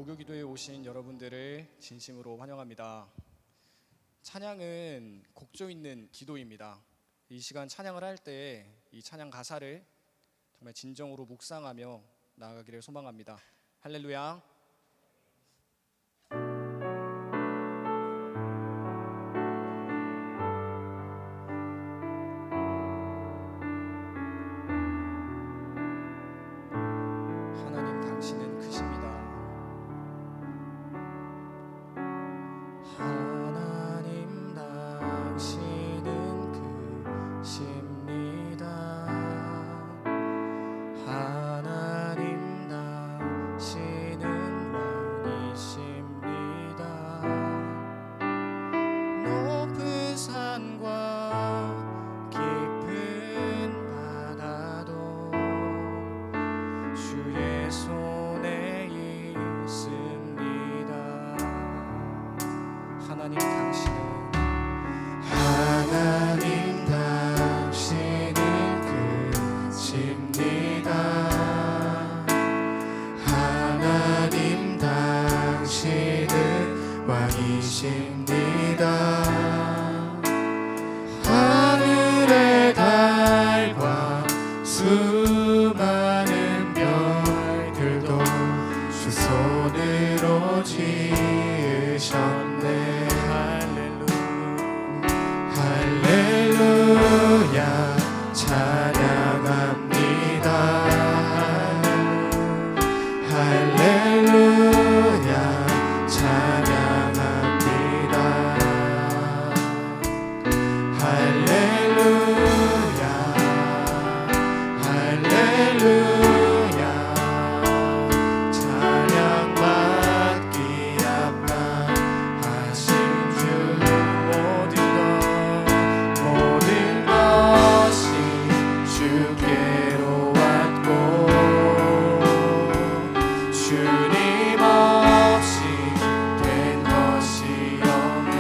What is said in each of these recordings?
무교기도에 오신 여러분들을 진심으로 환영합니다. 찬양은 곡조 있는 기도입니다. 이 시간 찬양을 할 때 이 찬양 가사를 정말 진정으로 묵상하며 나아가기를 소망합니다. 할렐루야. 하나님 당신은 크십니다. 하나님 당신은 크십니다. 하나님 당신은 왕이십니다. 높은 산과 깊은 바다도 주의 손에 있습니다. 하나님 당신은 크십니다. 하나님 당신은 왕이십니다. 하늘의 달과 수많은 별들도 주 손으로 지으셨네. 할렐루야 찬양합니다. 할렐루야 찬양합니다. 할렐루야 할렐루야 찬양받기 합당하신 주. 모든 것이 주께로 왔고 주님 없이 된 것이 없네.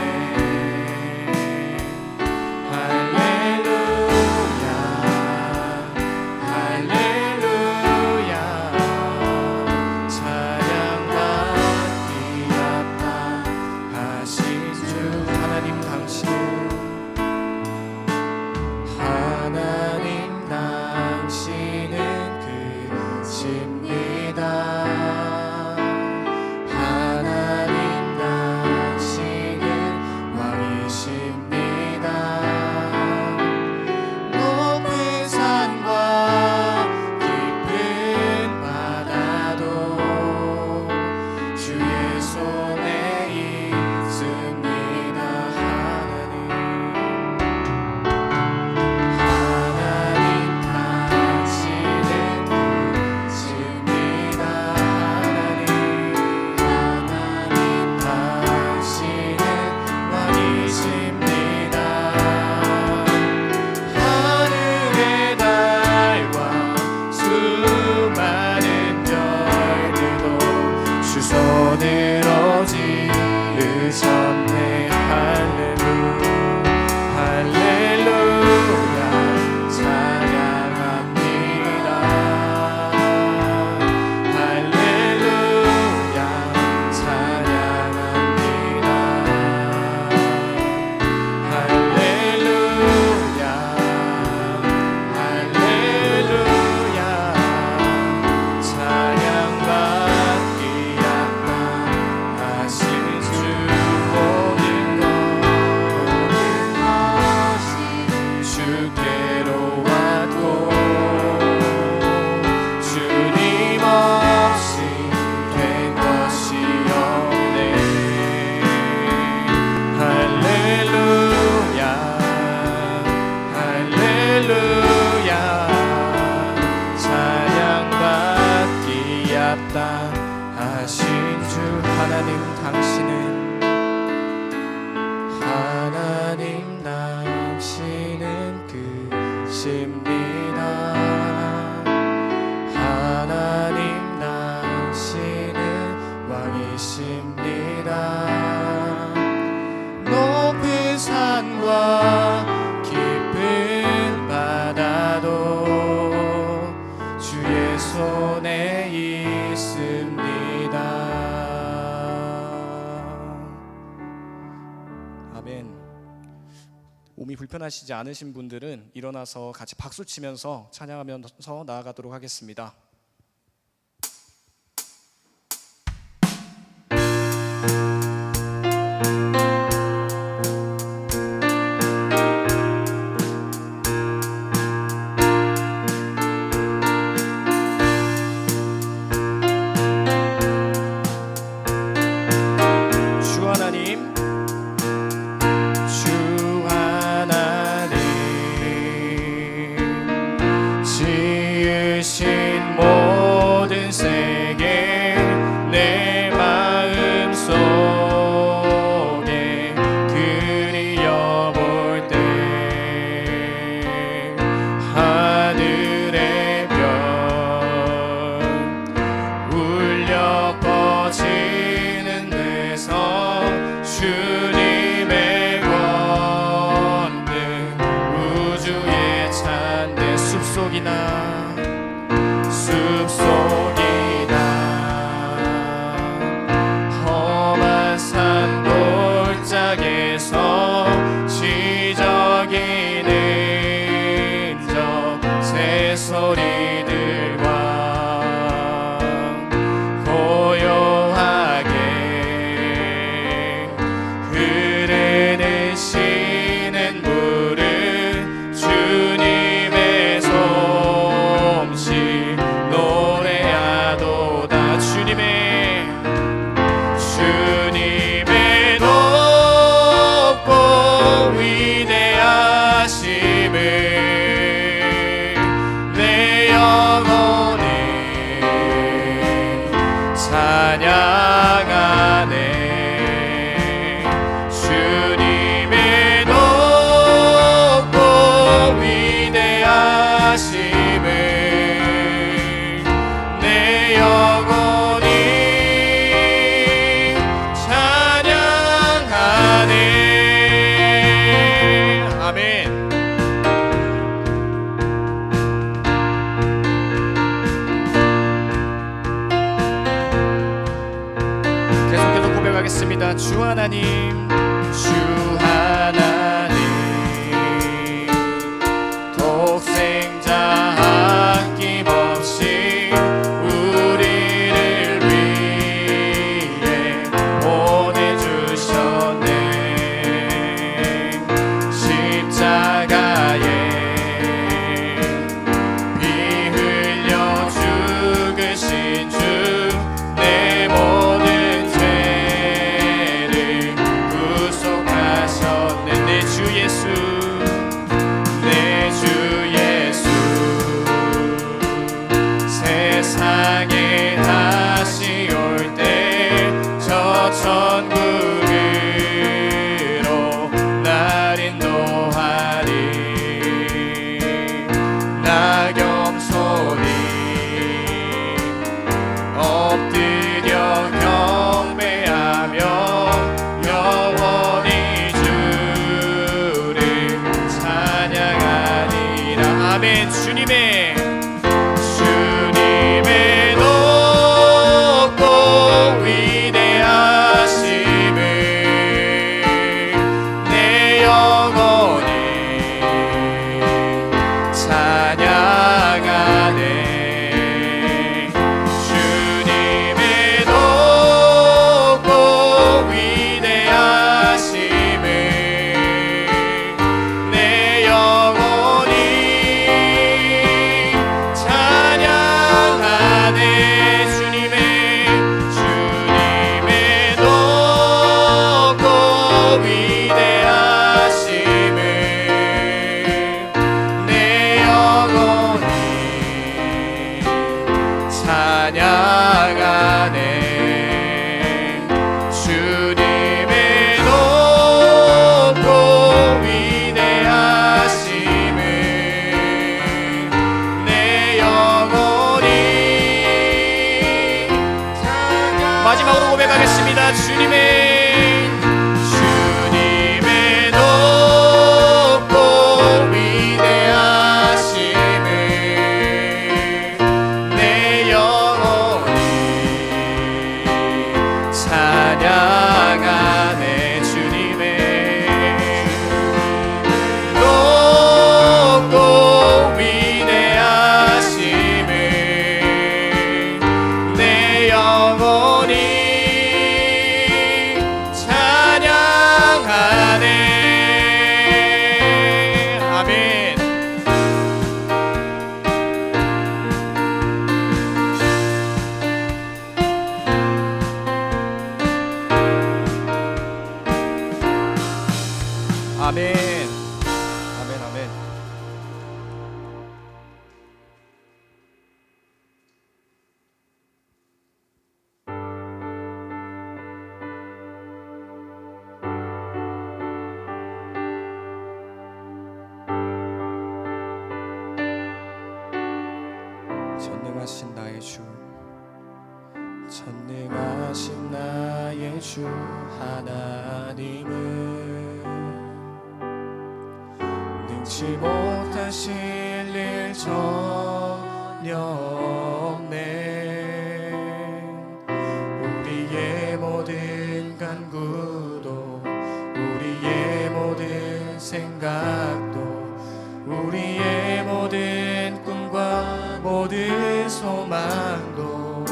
할렐루야 할렐루야 찬양받기 합당하신 주. 하나님 당신은 크십니다. 하나님 당신은 왕이십니다. 높은 산과 깊은 바다도 주의 손에 있습니다. 하나님 아멘. 몸이 불편하시지 않으신 분들은 일어나서 같이 박수 치면서 찬양하면서 나아가도록 하겠습니다. 모든 세계 내 마음 속에 그리워볼 때 하늘의 별 울려 퍼지는 데서 주님의 권능 우주에 찬데 숲속이나 험한 산 골짜기에서 지저귀는 저 새소리들과 고요하게 흐르는 쉬는 물은 주님의 솜씨 노래하도다. 주님의 높고 위대하심을 내 영혼이 찬양하네. 주님의 높고 위대하심을 내 영혼이 찬양하네. 아멘. 계속해서 고백하겠습니다. 주 하나님, 주 하나님, 독생자 아낌없이 우리를 위해 보내주셨네. 십자가에 피 흘려 죽으신 주 내 모든 죄를 구속하셨네. 내 주 아멘. 아멘. 아멘. 전능하신 나의 주, 전능하신 나의 주 하나님은 능치 못하실 일 전혀 없네. 우리의 모든 간구도, 우리의 모든 생각도, 우리의 모든 꿈과 모든 소망도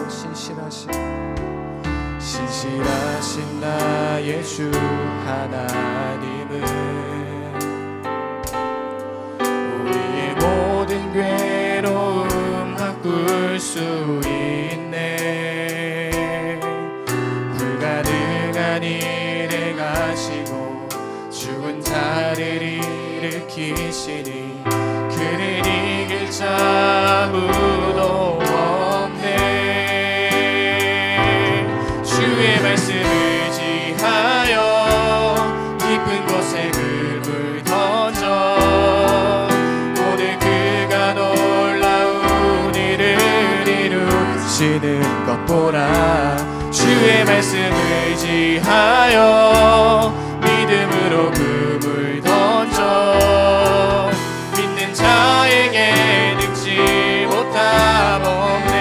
신실하신 나의 주 하나님은 우리의 모든 괴로움 바꿀 수 있네. 불가능한 일을 가시고 죽은 자를 일으키시니 그를 이길 자 아무도 없네. 주의 말씀 의지하여 깊은 곳에 그물 던져 오늘 그가 놀라운 일을 이루시는 것 보라. 주의 말씀 의지하여 믿음으로 그물 던져 믿는 자에게 능치 못함 없네.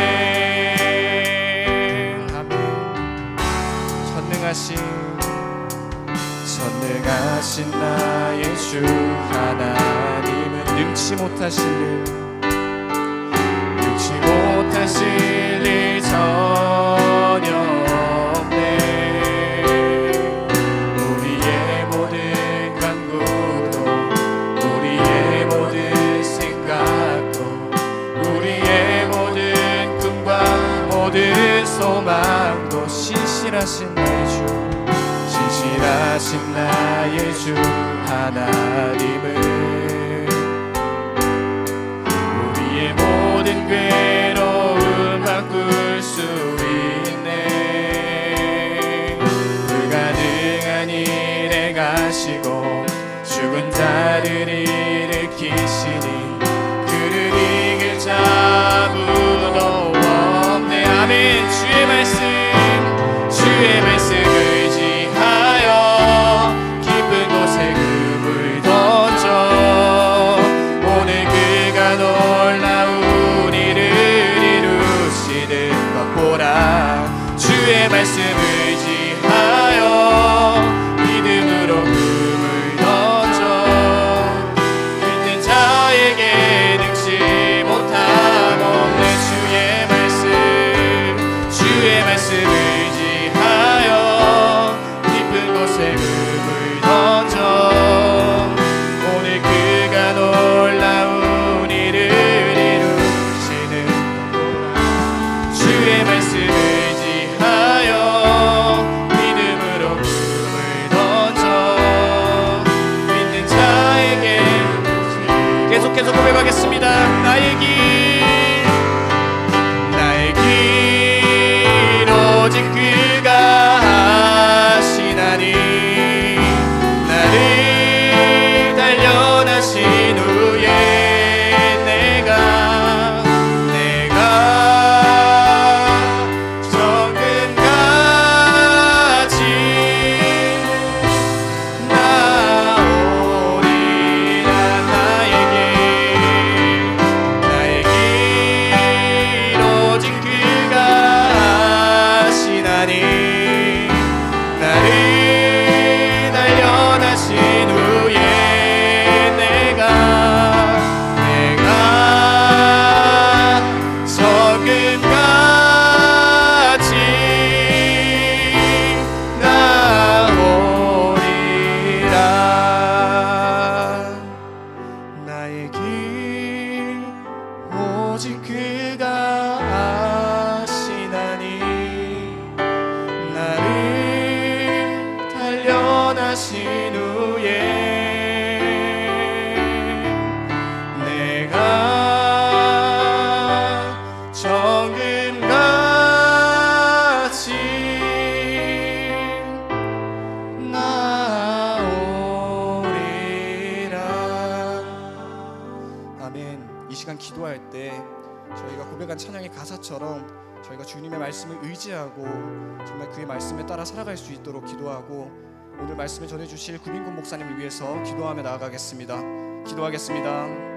아멘. 전능하신 나의 주 하나님은 능치 못하실 일 전혀 없네. 우리의 모든 간구도, 우리의 모든 생각도, 우리의 모든 꿈과 모든 소망도 신실하신 나의 주 하나님은 우리의 모든 괴로움 바꿀 수 있네. 불가능한 일에 가시고 죽은 자를 일으키시니 그를 이길 자 아무도 없네. 아멘. 주의 말씀 의지하여 깊은 곳에 그물 던져 오늘 그가 놀라운 일을 이루시는 것 보라. 주의 말씀 의지하여 믿음으로 그물 던져 믿는 자에게 능치 못함 없네. 주의 말씀 의지하여 깊은 곳에 그물 던져 오늘 그가 놀라운 일을 이루시는 거라. 주의 말씀 의지하여 믿음으로 그물 던져 믿는 자에게 계속해서 고백하겠습니다. 나의 길 오직 그가 하시나니 나를 단련하신 후에 내가 정금같이 나오리라. 나의 길 오직 그가 나를 단련하신 후에 내가 정금같이 나오리라. 나의 길 오직 그가 아시나니 나를 단련하신 후에 시간 기도할 때 저희가 고백한 찬양의 가사처럼 저희가 주님의 말씀을 의지하고 정말 그의 말씀에 따라 살아갈 수 있도록 기도하고 오늘 말씀을 전해주실 구빈곤 목사님을 위해서 기도하며 나아가겠습니다. 기도하겠습니다.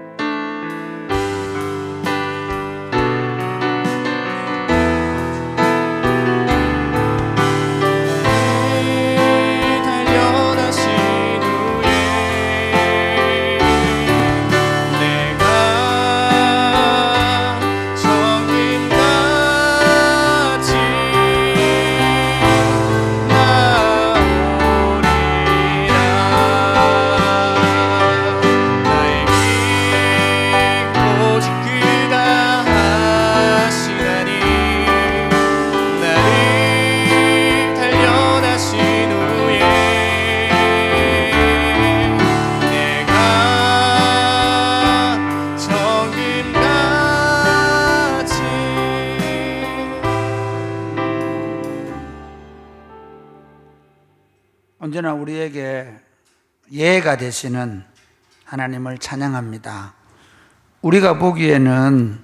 언제나 우리에게 예가 되시는 하나님을 찬양합니다. 우리가 보기에는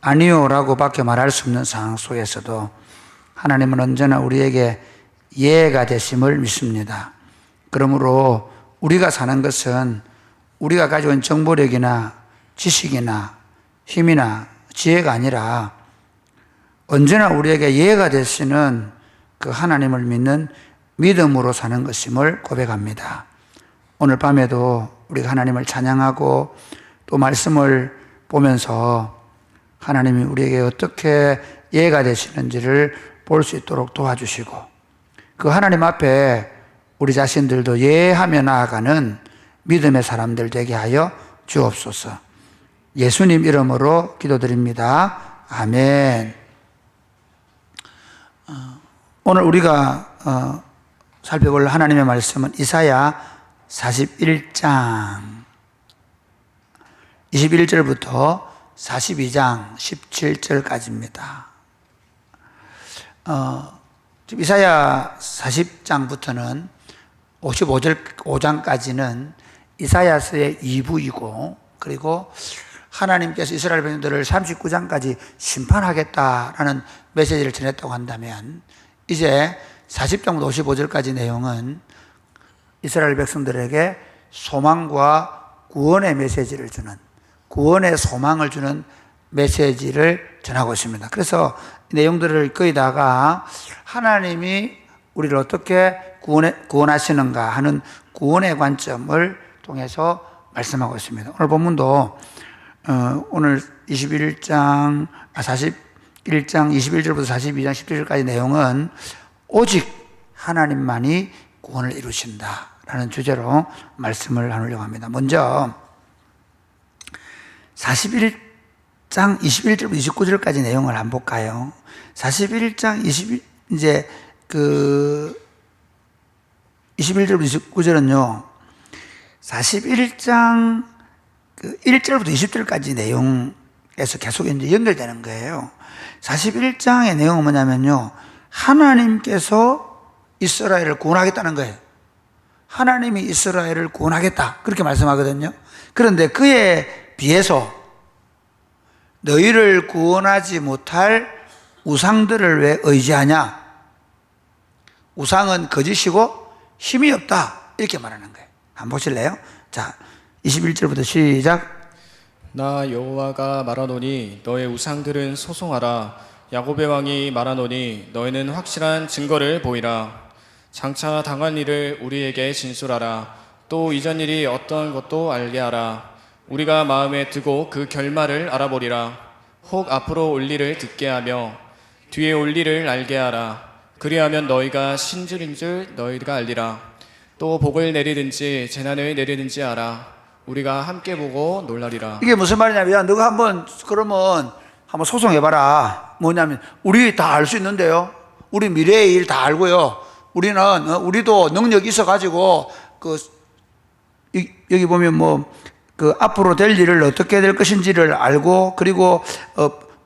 아니요라고 밖에 말할 수 없는 상황 속에서도 하나님은 언제나 우리에게 예가 되심을 믿습니다. 그러므로 우리가 사는 것은 우리가 가지고 있는 정보력이나 지식이나 힘이나 지혜가 아니라 언제나 우리에게 예가 되시는 그 하나님을 믿는 믿음으로 사는 것임을 고백합니다. 오늘 밤에도 우리가 하나님을 찬양하고 또 말씀을 보면서 하나님이 우리에게 어떻게 예가 되시는지를 볼 수 있도록 도와주시고 그 하나님 앞에 우리 자신들도 예하며 나아가는 믿음의 사람들 되게 하여 주옵소서. 예수님 이름으로 기도드립니다. 아멘. 오늘 우리가 살펴볼 하나님의 말씀은 이사야 41장 21절부터 42장 17절까지입니다. 이사야 40장부터는 55장까지는 이사야서의 2부이고 그리고 하나님께서 이스라엘 백성들을 39장까지 심판하겠다라는 메시지를 전했다고 한다면 이제 40장부터 55절까지 내용은 이스라엘 백성들에게 소망과 구원의 메시지를 주는 구원의 소망을 주는 메시지를 전하고 있습니다. 그래서 내용들을 거의 다가 하나님이 우리를 어떻게 구원하시는가 하는 구원의 관점을 통해서 말씀하고 있습니다. 오늘 본문도 오늘 41장 21절부터 42장 17절까지 내용은 오직 하나님만이 구원을 이루신다라는 주제로 말씀을 나누려고 합니다. 먼저 41장 21절부터 29절까지 내용을 한번 볼까요? 41장 21절부터 29절은요. 41장 1절부터 20절까지 내용에서 계속 이제 연결되는 거예요. 41장의 내용은 뭐냐면요. 하나님께서 이스라엘을 구원하겠다는 거예요. 하나님이 이스라엘을 구원하겠다. 그렇게 말씀하거든요. 그런데 그에 비해서 너희를 구원하지 못할 우상들을 왜 의지하냐? 우상은 거짓이고 힘이 없다. 이렇게 말하는 거예요. 한번 보실래요? 자, 21절부터 시작. 나 여호와가 말하노니 너의 우상들은 소송하라. 야곱의 왕이 말하노니 너희는 확실한 증거를 보이라. 장차 당한 일을 우리에게 진술하라. 또 이전 일이 어떤 것도 알게 하라. 우리가 마음에 두고 그 결말을 알아보리라. 혹 앞으로 올 일을 듣게 하며 뒤에 올 일을 알게 하라. 그리하면 너희가 신줄인 줄 너희가 알리라. 또 복을 내리든지 재난을 내리든지 알아. 우리가 함께 보고 놀라리라. 이게 무슨 말이냐면 너가 그러면 한번 소송해봐라. 뭐냐면 우리 다 알 수 있는데요. 우리 미래의 일 다 알고요. 우리도 능력이 있어가지고 여기 보면 앞으로 될 일을 어떻게 될 것인지를 알고 그리고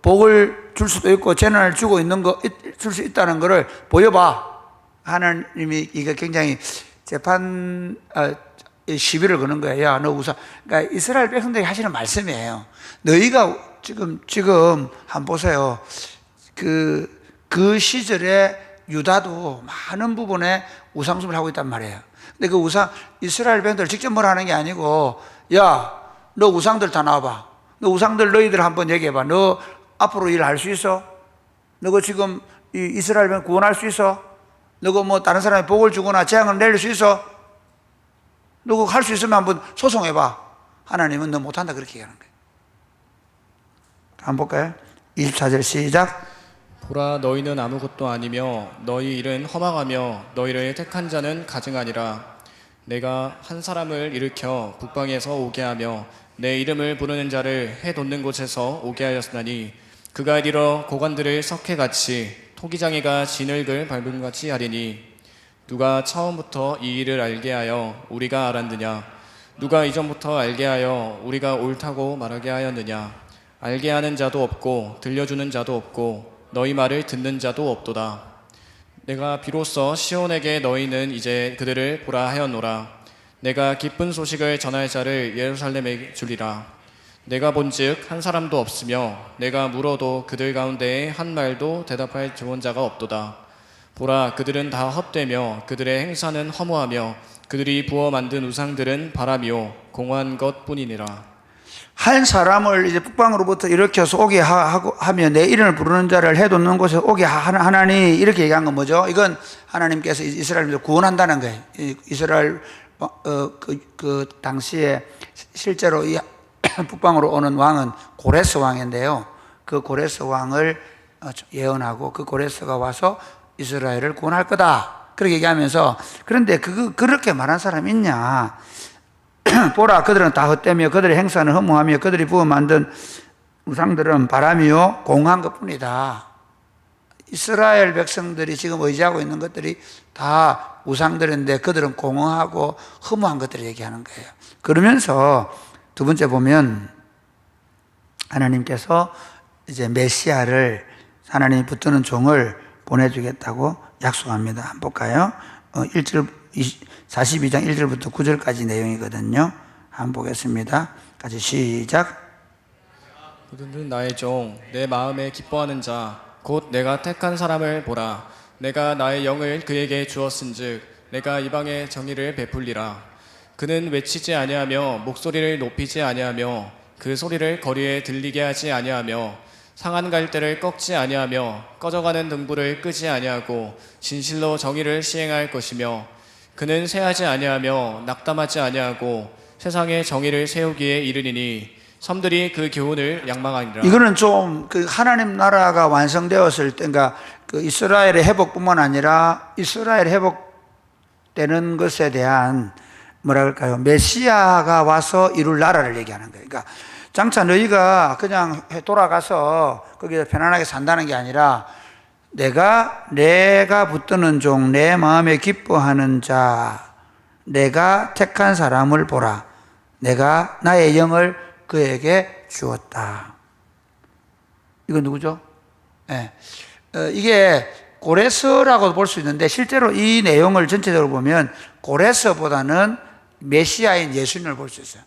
복을 줄 수도 있고 재난을 줄 수 있다는 것을 보여봐. 하나님이 이게 굉장히 시비를 거는 거예요. 야, 너 우상. 그러니까 이스라엘 백성들이 하시는 말씀이에요. 너희가 지금 한번 보세요. 그 시절에 유다도 많은 부분에 우상숭배를 하고 있단 말이에요. 근데 그 이스라엘 백성들 직접 뭐라 하는 게 아니고, 야, 너 우상들 다 나와봐. 너 우상들 너희들 한번 얘기해봐. 너 앞으로 일할 수 있어? 너가 지금 이스라엘 백성 구원할 수 있어? 너가 뭐 다른 사람이 복을 주거나 재앙을 내릴 수 있어? 너 그거 할 수 있으면 한번 소송해봐. 하나님은 너 못한다 그렇게 얘기하는 거예요. 한번 볼까요? 24절 시작. 보라 너희는 아무것도 아니며 너희 일은 허망하며 너희를 택한 자는 가증하니라. 내가 한 사람을 일으켜 북방에서 오게 하며 내 이름을 부르는 자를 해 돋는 곳에서 오게 하였으나니 그가 이르러 고관들을 석회같이 토기장이가 진흙을 밟음같이 하리니 누가 처음부터 이 일을 알게 하여 우리가 알았느냐? 누가 이전부터 알게 하여 우리가 옳다고 말하게 하였느냐? 알게 하는 자도 없고 들려주는 자도 없고 너희 말을 듣는 자도 없도다. 내가 비로소 시온에게 너희는 이제 그들을 보라 하였노라. 내가 기쁜 소식을 전할 자를 예루살렘에 주리라. 내가 본즉 한 사람도 없으며 내가 물어도 그들 가운데에 한 말도 대답할 조언자가 없도다. 보라 그들은 다 헛되며 그들의 행사는 허무하며 그들이 부어 만든 우상들은 바람이요 공허한 것뿐이니라. 한 사람을 이제 북방으로부터 일으켜서 오게 하며 내 이름을 부르는 자를 해돋는 곳에 오게 하나니 이렇게 얘기한 건 뭐죠? 이건 하나님께서 이스라엘을 구원한다는 거예요. 이스라엘 그 당시에 실제로 이 북방으로 오는 왕은 고레스 왕인데요. 그 고레스 왕을 예언하고 그 고레스가 와서 이스라엘을 구원할 거다. 그렇게 얘기하면서 그런데 그렇게 말한 사람이 있냐? 보라 그들은 다 헛되며 그들의 행사는 허무하며 그들이 부어 만든 우상들은 바람이요 공한 것뿐이다. 이스라엘 백성들이 지금 의지하고 있는 것들이 다 우상들인데 그들은 공허하고 허무한 것들을 얘기하는 거예요. 그러면서 두 번째 보면 하나님께서 이제 메시아를 하나님이 붙드는 종을 보내주겠다고 약속합니다. 한번 볼까요? 42장 1절부터 9절까지 내용이거든요. 한번 보겠습니다. 같이 시작. 그들은 나의 종, 내 마음에 기뻐하는 자, 곧 내가 택한 사람을 보라. 내가 나의 영을 그에게 주었은즉 내가 이방의 정의를 베풀리라. 그는 외치지 아니하며 목소리를 높이지 아니하며 그 소리를 거리에 들리게 하지 아니하며 상한 갈대를 꺾지 아니하며 꺼져가는 등불을 끄지 아니하고 진실로 정의를 시행할 것이며 그는 세하지 아니하며 낙담하지 아니하고 세상에 정의를 세우기에 이르리니 섬들이 그 교훈을仰망하리라. 이거는 좀 그 하나님 나라가 완성되었을 때, 그러니까 그 이스라엘의 회복뿐만 아니라 이스라엘 회복되는 것에 대한 뭐라 그럴까요? 메시아가 와서 이룰 나라를 얘기하는 거예요. 그러니까 장차 너희가 그냥 돌아가서 거기서 편안하게 산다는 게 아니라 내가 붙드는 종, 내 마음에 기뻐하는 자, 내가 택한 사람을 보라. 내가 나의 영을 그에게 주었다. 이건 누구죠? 네. 이게 고레스라고도 볼 수 있는데 실제로 이 내용을 전체적으로 보면 고레스보다는 메시아인 예수님을 볼 수 있어요.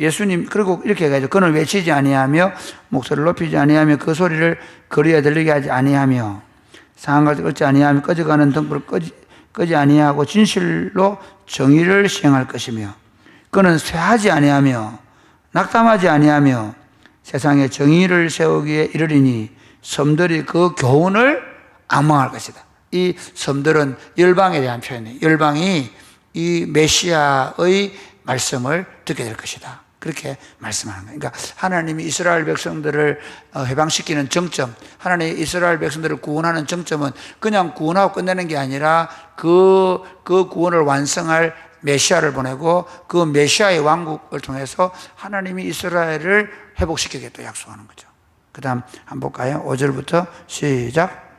예수님, 그리고 이렇게 얘기하죠. 그는 외치지 아니하며 목소리를 높이지 아니하며 그 소리를 거리에 들리게 하지 아니하며 상한 것을 끄지 아니하며 꺼져가는 등불을 끄지 아니하고 진실로 정의를 시행할 것이며 그는 쇠하지 아니하며 낙담하지 아니하며 세상에 정의를 세우기에 이르리니 섬들이 그 교훈을 악망할 것이다. 이 섬들은 열방에 대한 표현이에요. 열방이 이 메시아의 말씀을 듣게 될 것이다. 그렇게 말씀하는 거예요. 그러니까 하나님이 이스라엘 백성들을 해방시키는 정점, 하나님이 이스라엘 백성들을 구원하는 정점은 그냥 구원하고 끝내는 게 아니라 그 구원을 완성할 메시아를 보내고 그 메시아의 왕국을 통해서 하나님이 이스라엘을 회복시키겠다 약속하는 거죠. 그 다음 한번 볼까요? 5절부터 시작.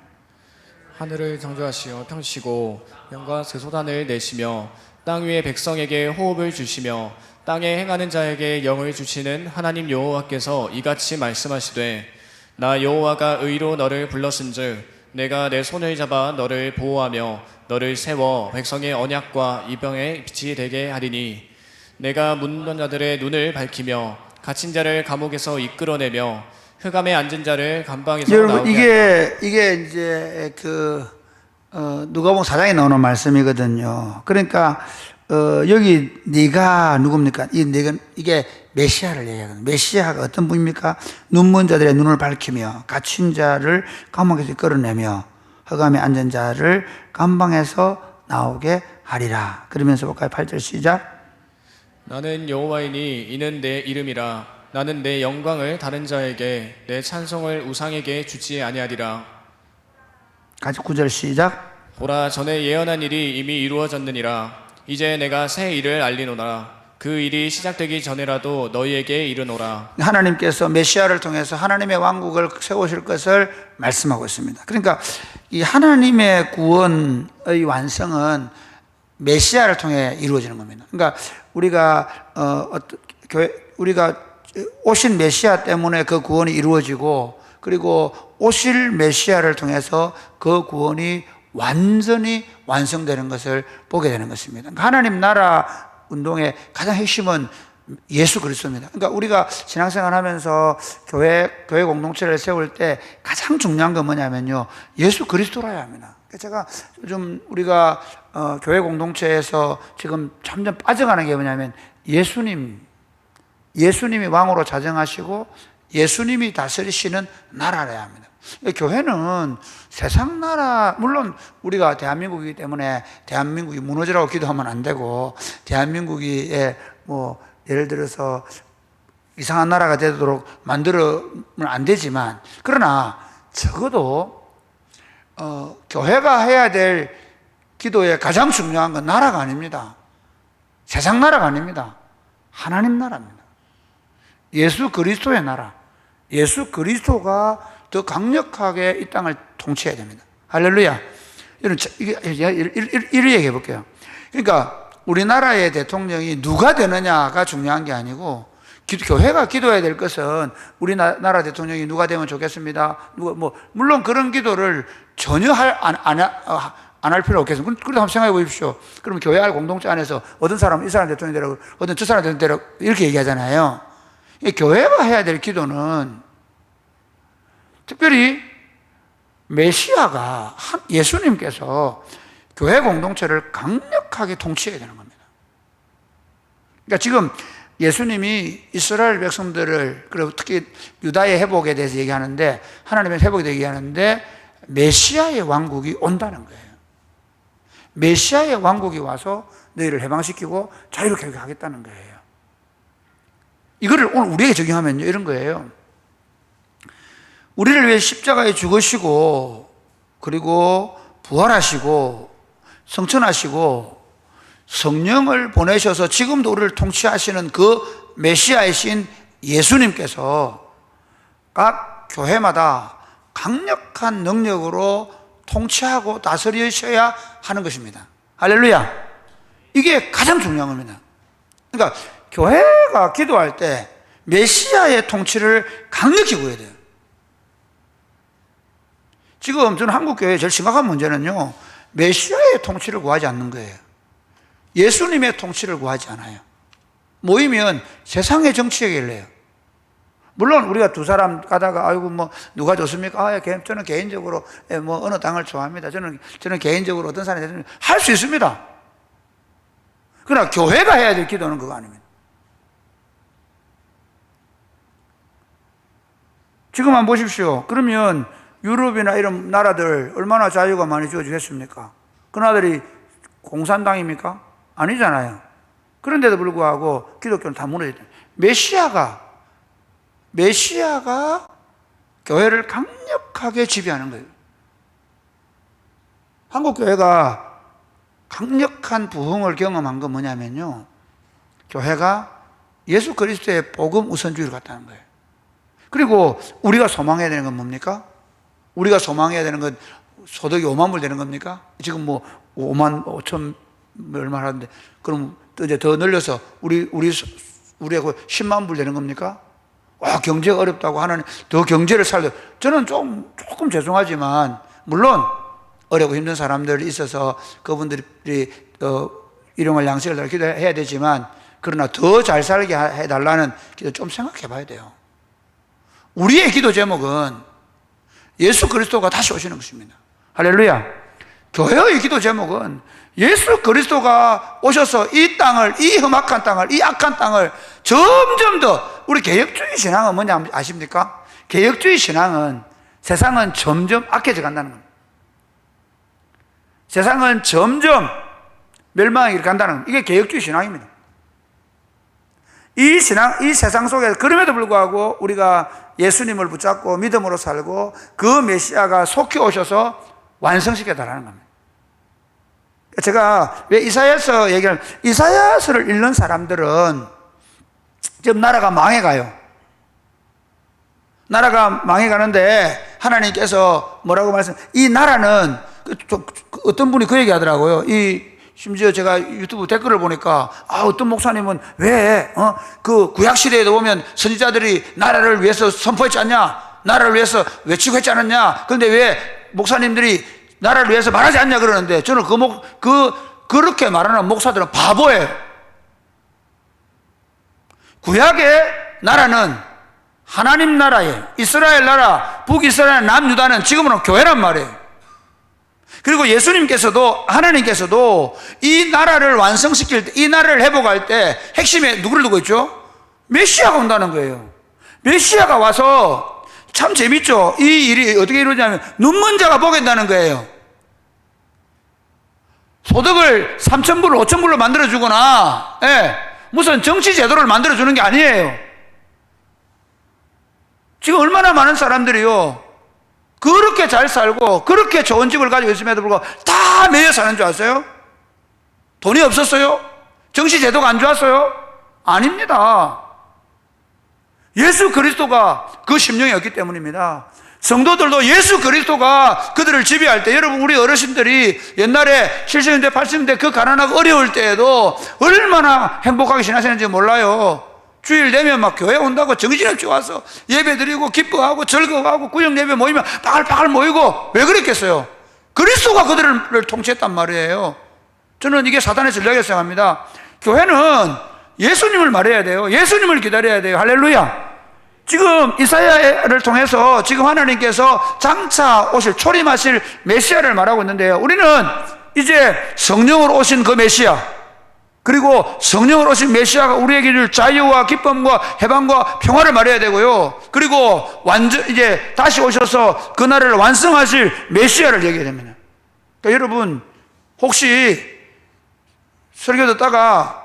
하늘을 창조하시어 펴시고 영과 세소단을 내시며 땅 위의 백성에게 호흡을 주시며 땅에 행하는 자에게 영을 주시는 하나님 여호와께서 이같이 말씀하시되 나 여호와가 의로 너를 불렀은즉 내가 내 손을 잡아 너를 보호하며 너를 세워 백성의 언약과 이병의 빛이 되게 하리니 내가 묻는 자들의 눈을 밝히며 갇힌 자를 감옥에서 이끌어내며 흑암에 앉은 자를 감방에서 여러분 나오게 하리라. 이게 이제 누가복음 4장에 나오는 말씀이거든요. 그러니까 여기 네가 누굽니까? 이게 메시아를 얘기하거든요. 메시아가 어떤 분입니까? 눈먼 자들의 눈을 밝히며 갇힌 자를 감옥에서 끌어내며 흑암에 앉은 자를 감방에서 나오게 하리라. 그러면서 볼까요? 8절 시작. 나는 여호와이니 이는 내 이름이라. 나는 내 영광을 다른 자에게 내 찬송을 우상에게 주지 아니하리라. 같이 9절 시작. 보라 전에 예언한 일이 이미 이루어졌느니라. 이제 내가 새 일을 알리노라. 그 일이 시작되기 전에라도 너희에게 이르노라. 하나님께서 메시아를 통해서 하나님의 왕국을 세우실 것을 말씀하고 있습니다. 그러니까 이 하나님의 구원의 완성은 메시아를 통해 이루어지는 겁니다. 그러니까 우리가 오신 메시아 때문에 그 구원이 이루어지고, 그리고 오실 메시아를 통해서 그 구원이 완전히 완성되는 것을 보게 되는 것입니다. 그러니까 하나님 나라 운동의 가장 핵심은 예수 그리스도입니다. 그러니까 우리가 신앙생활 하면서 교회 공동체를 세울 때 가장 중요한 건 뭐냐면요, 예수 그리스도라야 합니다. 제가 좀 우리가 교회 공동체에서 지금 점점 빠져가는 게 뭐냐면 예수님이 왕으로 자정하시고 예수님이 다스리시는 나라라야 합니다. 교회는 세상 나라, 물론 우리가 대한민국이기 때문에 대한민국이 무너지라고 기도하면 안 되고, 대한민국이 예를 들어서 이상한 나라가 되도록 만들면 안 되지만, 그러나 적어도 교회가 해야 될 기도의 가장 중요한 건 나라가 아닙니다. 세상 나라가 아닙니다. 하나님 나라입니다. 예수 그리스도의 나라, 예수 그리스도가 더 강력하게 이 땅을 통치해야 됩니다. 할렐루야. 이를 얘기해 볼게요. 그러니까 우리나라의 대통령이 누가 되느냐가 중요한 게 아니고, 교회가 기도해야 될 것은 우리나라 대통령이 누가 되면 좋겠습니다. 물론 그런 기도를 전혀 안 할 필요 없겠습니다. 그래도 한번 생각해 보십시오. 그러면 교회 공동체 안에서 어떤 사람은 이 사람 대통령이 되라고, 어떤 저 사람 대통령이 되라고 이렇게 얘기하잖아요. 교회가 해야 될 기도는 특별히 메시아가 예수님께서 교회 공동체를 강력하게 통치해야 되는 겁니다. 그러니까 지금 예수님이 이스라엘 백성들을, 그리고 특히 유다의 회복에 대해서 얘기하는데, 하나님의 회복에 대해서 얘기하는데, 메시아의 왕국이 온다는 거예요. 메시아의 왕국이 와서 너희를 해방시키고 자유롭게 하겠다는 거예요. 이거를 오늘 우리에게 적용하면요, 이런 거예요. 우리를 위해 십자가에 죽으시고, 그리고 부활하시고 성천하시고 성령을 보내셔서 지금도 우리를 통치하시는 그 메시아이신 예수님께서 각 교회마다 강력한 능력으로 통치하고 다스리셔야 하는 것입니다. 할렐루야. 이게 가장 중요한 겁니다. 그러니까 교회가 기도할 때 메시아의 통치를 강력히 구해야 돼요. 지금 저는 한국교회의 제일 심각한 문제는요, 메시아의 통치를 구하지 않는 거예요. 예수님의 통치를 구하지 않아요. 모이면 세상의 정치 얘기를 해요. 물론 우리가 두 사람 가다가 아이고 누가 좋습니까? 저는 개인적으로 어느 당을 좋아합니다. 저는 개인적으로 어떤 사람이 되는 할 수 있습니다. 그러나 교회가 해야 될 기도는 그거 아닙니다. 지금 한번 보십시오. 그러면 유럽이나 이런 나라들 얼마나 자유가 많이 주어지겠습니까? 그 나라들이 공산당입니까? 아니잖아요. 그런데도 불구하고 기독교는 다 무너졌다. 메시아가 교회를 강력하게 지배하는 거예요. 한국 교회가 강력한 부흥을 경험한 건 뭐냐면요, 교회가 예수 그리스도의 복음 우선주의를 갖다는 거예요. 그리고 우리가 소망해야 되는 건 뭡니까? 우리가 소망해야 되는 건 소득이 5만 불 되는 겁니까? 지금 5만 5천 얼마 하는데, 그럼 이제 더 늘려서 우리하고 10만 불 되는 겁니까? 경제가 어렵다고 하나님 더 경제를 살려. 저는 조금 죄송하지만 물론 어렵고 힘든 사람들이 있어서 그분들이 일용할 양식을 달라 기도해야 되지만, 그러나 더 잘 살게 해달라는 기도 좀 생각해 봐야 돼요. 우리의 기도 제목은 예수 그리스도가 다시 오시는 것입니다. 할렐루야. 교회의 기도 제목은 예수 그리스도가 오셔서 이 땅을, 이 험악한 땅을, 이 악한 땅을 점점 더, 우리 개혁주의 신앙은 뭐냐 아십니까? 개혁주의 신앙은 세상은 점점 악해져 간다는 겁니다. 세상은 점점 멸망에 간다는 겁니다. 이게 개혁주의 신앙입니다. 이 세상 속에서, 그럼에도 불구하고 우리가 예수님을 붙잡고 믿음으로 살고 그 메시아가 속히 오셔서 완성시켜 달라는 겁니다. 제가 왜 이사야서 얘기하면, 이사야서를 읽는 사람들은 지금 나라가 망해가요. 나라가 망해가는데 하나님께서 뭐라고 이 나라는, 어떤 분이 그 얘기 하더라고요. 심지어 제가 유튜브 댓글을 보니까, 어떤 목사님은 왜, 그 구약시대에도 보면 선지자들이 나라를 위해서 선포했지 않냐? 나라를 위해서 외치고 했지 않았냐? 그런데 왜 목사님들이 나라를 위해서 말하지 않냐 그러는데, 저는 그렇게 말하는 목사들은 바보예요. 구약의 나라는 하나님 나라예요. 이스라엘 나라, 북이스라엘, 남유다는 지금은 교회란 말이에요. 그리고 예수님께서도, 하나님께서도 이 나라를 완성시킬 때, 이 나라를 회복할 때 핵심에 누구를 두고 있죠? 메시아가 온다는 거예요. 메시아가 와서, 참 재밌죠? 이 일이 어떻게 이루어지냐면, 눈먼 자가 보게 된다는 거예요. 소득을 3,000불, 5,000불로 만들어주거나, 무슨 정치 제도를 만들어주는 게 아니에요. 지금 얼마나 많은 사람들이요, 그렇게 잘 살고 그렇게 좋은 집을 가지고 있음에도 불구하고 다 매여 사는 줄 아세요? 돈이 없었어요? 정치 제도가 안 좋았어요? 아닙니다. 예수 그리스도가 그 심령이었기 때문입니다. 성도들도 예수 그리스도가 그들을 지배할 때, 여러분 우리 어르신들이 옛날에 70년대 80년대 그 가난하고 어려울 때에도 얼마나 행복하게 지나셨는지 몰라요. 주일 되면 막 교회 온다고 정신없이 와서 예배 드리고 기뻐하고 즐거워하고 구역 예배 모이면 빠글빠글 모이고, 왜 그랬겠어요? 그리스도가 그들을 통치했단 말이에요. 저는 이게 사단의 전략이라고 생각합니다. 교회는 예수님을 말해야 돼요. 예수님을 기다려야 돼요. 할렐루야. 지금 이사야를 통해서 지금 하나님께서 장차 오실, 초림하실 메시아를 말하고 있는데요, 우리는 이제 성령으로 오신 그 메시아, 그리고 성령으로 오신 메시아가 우리에게 줄 자유와 기쁨과 해방과 평화를 말해야 되고요, 그리고 이제 다시 오셔서 그 나라를 완성하실 메시아를 얘기해야 됩니다. 그러니까 여러분, 혹시 설교 듣다가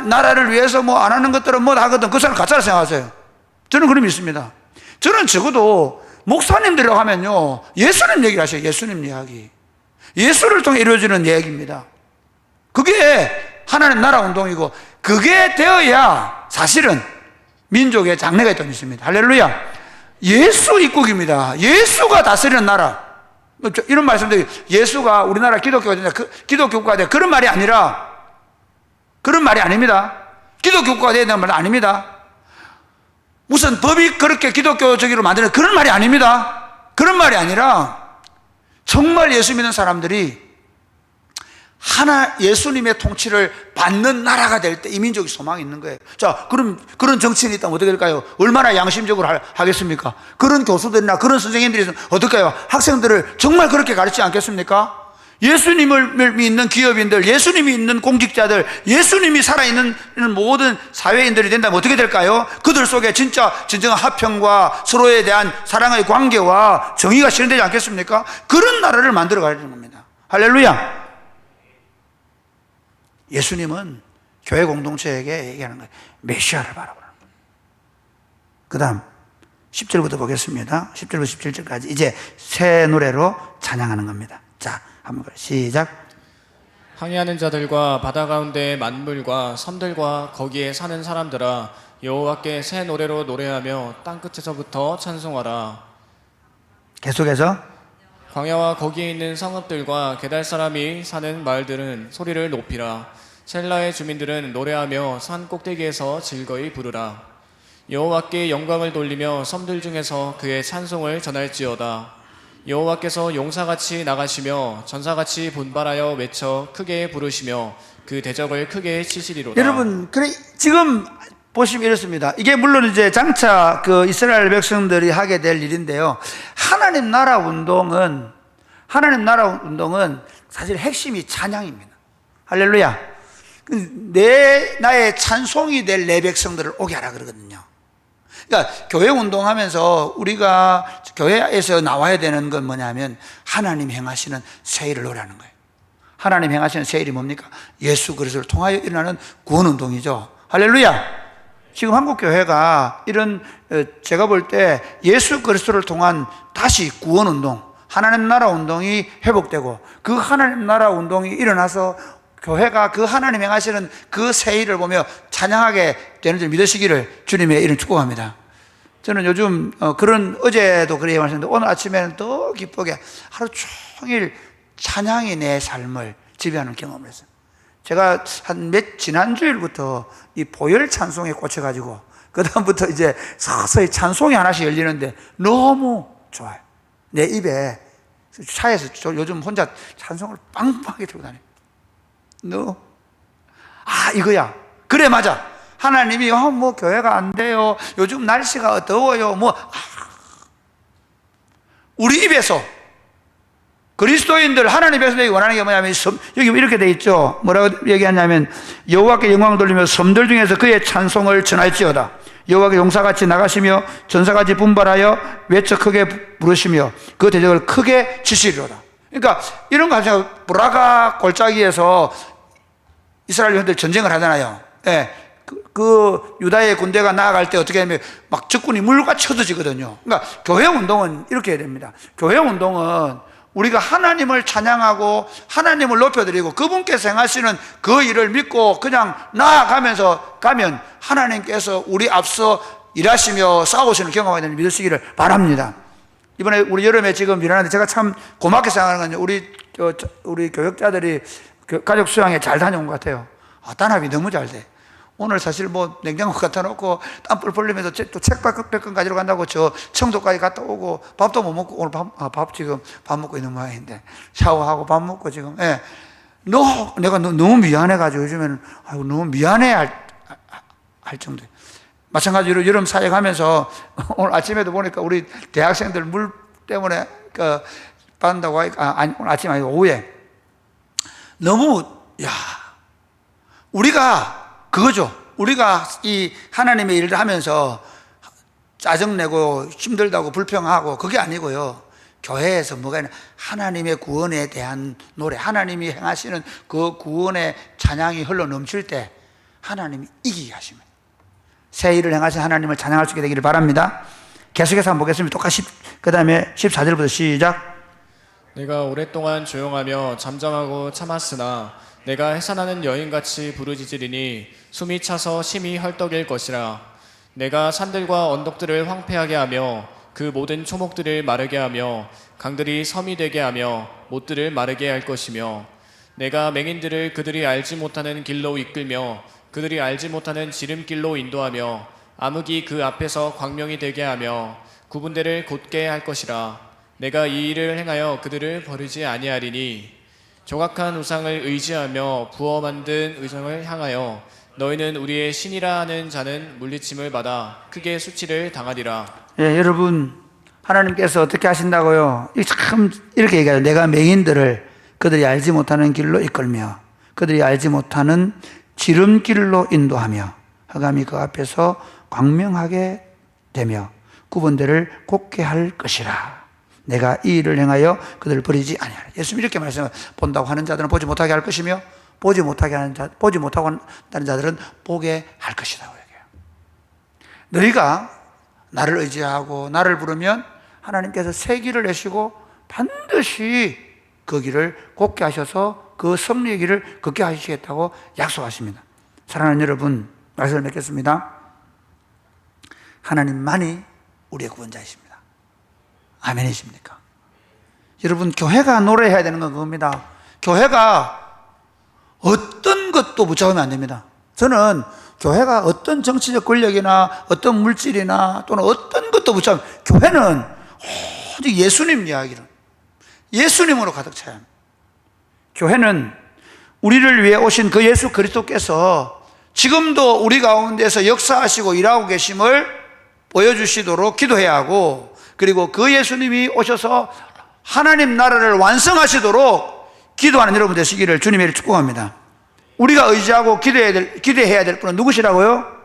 나라를 위해서 안 하는 것들은 다 하거든, 그 사람 가짜라 생각하세요. 저는 그런 믿습니다. 저는 적어도 목사님들이라고 하면요, 예수님 얘기를 하셔요. 예수님 이야기. 예수를 통해 이루어지는 이야기입니다. 그게 하나님 나라 운동이고, 그게 되어야 사실은 민족의 장래가 있다고 믿습니다. 할렐루야. 예수 입국입니다. 예수가 다스리는 나라. 이런 말씀드리고, 예수가 우리나라 기독교가 된다, 기독교 국가가 된다, 그런 말이 아니라, 그런 말이 아닙니다. 기독교 국가가 된다는 말은 아닙니다. 무슨 법이 그렇게 기독교적으로 만드는 그런 말이 아닙니다. 그런 말이 아니라 정말 예수 믿는 사람들이 예수님의 통치를 받는 나라가 될 때 이 민족이 소망이 있는 거예요. 자, 그럼 그런 정치인이 있다면 어떻게 될까요? 얼마나 양심적으로 하겠습니까? 그런 교수들이나 그런 선생님들이 있으면 어떨까요? 학생들을 정말 그렇게 가르치지 않겠습니까? 예수님을 믿는 기업인들, 예수님이 있는 공직자들, 예수님이 살아있는 모든 사회인들이 된다면 어떻게 될까요? 그들 속에 진정한 화평과 서로에 대한 사랑의 관계와 정의가 실현되지 않겠습니까? 그런 나라를 만들어 가야 되는 겁니다. 할렐루야. 예수님은 교회 공동체에게 얘기하는 거예요. 메시아를 바라보라는 거예요. 그 다음 10절부터 보겠습니다. 10절부터 17절까지 이제 새 노래로 찬양하는 겁니다. 자, 한번 시작. 항해하는 자들과 바다 가운데 만물과 섬들과 거기에 사는 사람들아, 여호와께 새 노래로 노래하며 땅끝에서부터 찬송하라. 계속해서 광야와 거기에 있는 성읍들과 게달 사람이 사는 마을들은 소리를 높이라. 셀라의 주민들은 노래하며 산 꼭대기에서 즐거이 부르라. 여호와께 영광을 돌리며 섬들 중에서 그의 찬송을 전할지어다. 여호와께서 용사같이 나가시며 전사같이 분발하여 외쳐 크게 부르시며 그 대적을 크게 치시리로다. 여러분, 그래 지금 보시면 이렇습니다. 이게 물론 이제 장차 그 이스라엘 백성들이 하게 될 일인데요. 하나님 나라 운동은 사실 핵심이 찬양입니다. 할렐루야. 나의 찬송이 될 내 백성들을 오게 하라 그러거든요. 그러니까 교회 운동하면서 우리가 교회에서 나와야 되는 건 뭐냐면 하나님 행하시는 새 일을 노래하는 거예요. 하나님 행하시는 새 일이 뭡니까? 예수 그리스도를 통하여 일어나는 구원 운동이죠. 할렐루야. 지금 한국 교회가 이런 제가 볼 때 예수 그리스도를 통한 다시 구원 운동, 하나님 나라 운동이 회복되고 그 하나님 나라 운동이 일어나서 교회가 그 하나님 행하시는 그 새 일을 보며 찬양하게 되는 줄 믿으시기를 주님의 이름 축복합니다. 저는 요즘 그런 어제도 그렇게 말씀드렸는데 오늘 아침에는 더 기쁘게 하루 종일 찬양이 내 삶을 지배하는 경험을 했어요. 제가 지난주일부터 이 보혈 찬송에 꽂혀가지고 그다음부터 이제 서서히 찬송이 하나씩 열리는데 너무 좋아요. 내 입에 차에서 요즘 혼자 찬송을 빵빵하게 들고 다녀요. 이거야. 그래, 맞아. 하나님이 뭐 교회가 안 돼요. 요즘 날씨가 더워요. 우리 입에서 그리스도인들 하나님 백성들이 원하는 게 뭐냐면 여기 이렇게 돼 있죠. 뭐라고 얘기하냐면 여호와께 영광을 돌리며 섬들 중에서 그의 찬송을 전할지어다. 여호와께 용사같이 나가시며 전사같이 분발하여 외쳐 크게 부르시며 그 대적을 크게 치시리로다. 그러니까 이런 거 하죠. 브라가 골짜기에서 이스라엘 현들 전쟁을 하잖아요. 예. 그 유다의 군대가 나아갈 때 어떻게 하면 막 적군이 물과 쳐들지거든요. 그러니까 교회 운동은 이렇게 해야 됩니다. 교회 운동은 우리가 하나님을 찬양하고 하나님을 높여드리고 그분께서 행하시는 그 일을 믿고 그냥 나아가면서 가면 하나님께서 우리 앞서 일하시며 싸우시는 경험이 되는 믿으시기를 바랍니다. 이번에 우리 여름에 지금 일하는데 제가 참 고맙게 생각하는 건 우리 교역자들이 가족 수양에 잘 다녀온 것 같아요. 단합이 너무 잘 돼. 오늘 사실 뭐 냉장고 갖다 놓고 땀 뿔 흘리면서 또 책 몇 권 가지러 간다고 저 청도까지 갔다 오고 밥도 못 먹고 오늘 지금 밥 먹고 있는 모양인데 샤워하고 밥 먹고 지금 내가 너무 미안해가지고 요즘에는 너무 미안해 할 정도예요. 마찬가지로 여름 사역하면서 오늘 아침에도 보니까 우리 대학생들 물 때문에 받는다고 하니까 오늘 아침 아니고 오후에 너무 우리가 그거죠. 우리가 이 하나님의 일을 하면서 짜증내고 힘들다고 불평하고 그게 아니고요. 교회에서 뭐가 있냐, 하나님의 구원에 대한 노래, 하나님이 행하시는 그 구원의 찬양이 흘러 넘칠 때 하나님이 이기게 하십니다. 새 일을 행하신 하나님을 찬양할 수 있게 되기를 바랍니다. 계속해서 한번 보겠습니다. 똑같이 그 다음에 14절부터 시작. 내가 오랫동안 조용하며 잠잠하고 참았으나 내가 해산하는 여인같이 부르짖으리니 숨이 차서 심히 헐떡일 것이라. 내가 산들과 언덕들을 황폐하게 하며 그 모든 초목들을 마르게 하며 강들이 섬이 되게 하며 못들을 마르게 할 것이며 내가 맹인들을 그들이 알지 못하는 길로 이끌며 그들이 알지 못하는 지름길로 인도하며 암흑이 그 앞에서 광명이 되게 하며 구분대를 곧게 할 것이라. 내가 이 일을 행하여 그들을 버리지 아니하리니 조각한 우상을 의지하며 부어 만든 의정을 향하여 너희는 우리의 신이라 하는 자는 물리침을 받아 크게 수치를 당하리라. 여러분 하나님께서 어떻게 하신다고요? 참 이렇게 얘기해요. 내가 맹인들을 그들이 알지 못하는 길로 이끌며 그들이 알지 못하는 지름길로 인도하며 흑암이 그 앞에서 광명하게 되며 구분대를 곧게 할 것이라. 내가 이 일을 행하여 그들을 버리지 아니하라. 예수님 이렇게 말씀을 본다고 하는 자들은 보지 못하게 할 것이며 보지 못하고 한다는 자들은 보게 할 것이다. 너희가 나를 의지하고 나를 부르면 하나님께서 새 길을 내시고 반드시 그 길을 곧게 하셔서 그 섭리의 길을 걷게 하시겠다고 약속하십니다. 사랑하는 여러분, 말씀을 맺겠습니다. 하나님만이 우리의 구원자이십니다. 아멘이십니까? 여러분, 교회가 노래해야 되는 건 그겁니다. 교회가 어떤 것도 붙잡으면 안 됩니다. 저는 교회가 어떤 정치적 권력이나 어떤 물질이나 또는 어떤 것도 붙잡으면, 교회는 오직 예수님 이야기를, 예수님으로 가득 차야 합니다. 교회는 우리를 위해 오신 그 예수 그리스도께서 지금도 우리 가운데서 역사하시고 일하고 계심을 보여주시도록 기도해야 하고, 그리고 그 예수님이 오셔서 하나님 나라를 완성하시도록 기도하는 여러분 되시기를 주님의 이름으로 축복합니다. 우리가 의지하고 기대해야 될 분은 누구시라고요?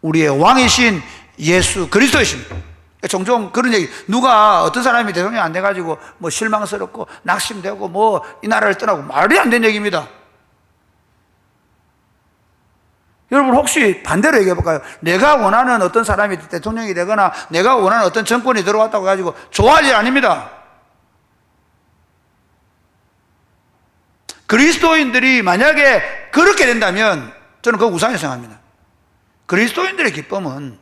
우리의 왕이신 예수 그리스도이십니다. 종종 그런 얘기, 누가 어떤 사람이 대통령이 안 돼가지고 뭐 실망스럽고 낙심되고 뭐 이 나라를 떠나고, 말이 안 되는 얘기입니다. 여러분 혹시 반대로 얘기해 볼까요? 내가 원하는 어떤 사람이 대통령이 되거나 내가 원하는 어떤 정권이 들어왔다고 해가지고 좋아할 일 아닙니다. 그리스도인들이 만약에 그렇게 된다면 저는 그거 우상이라고 생각합니다. 그리스도인들의 기쁨은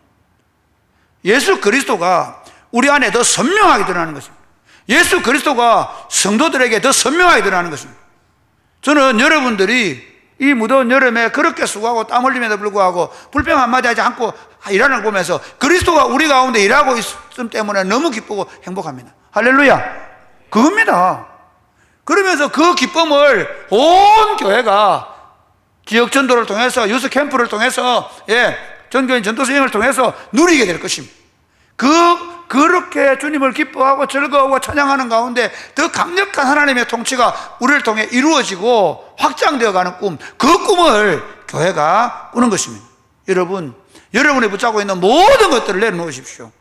예수 그리스도가 우리 안에 더 선명하게 드러나는 것입니다. 예수 그리스도가 성도들에게 더 선명하게 드러나는 것입니다. 저는 여러분들이 이 무더운 여름에 그렇게 수고하고 땀 흘림에도 불구하고 불평 한마디 하지 않고 일하는 걸 보면서 그리스도가 우리 가운데 일하고 있음 때문에 너무 기쁘고 행복합니다. 할렐루야. 그겁니다. 그러면서 그 기쁨을 온 교회가 기억전도를 통해서, 유스 캠프를 통해서, 전교인 전도수행을 통해서 누리게 될 것입니다. 그렇게 주님을 기뻐하고 즐거워하고 찬양하는 가운데 더 강력한 하나님의 통치가 우리를 통해 이루어지고 확장되어 가는 꿈, 그 꿈을 교회가 꾸는 것입니다. 여러분, 여러분이 붙잡고 있는 모든 것들을 내려놓으십시오.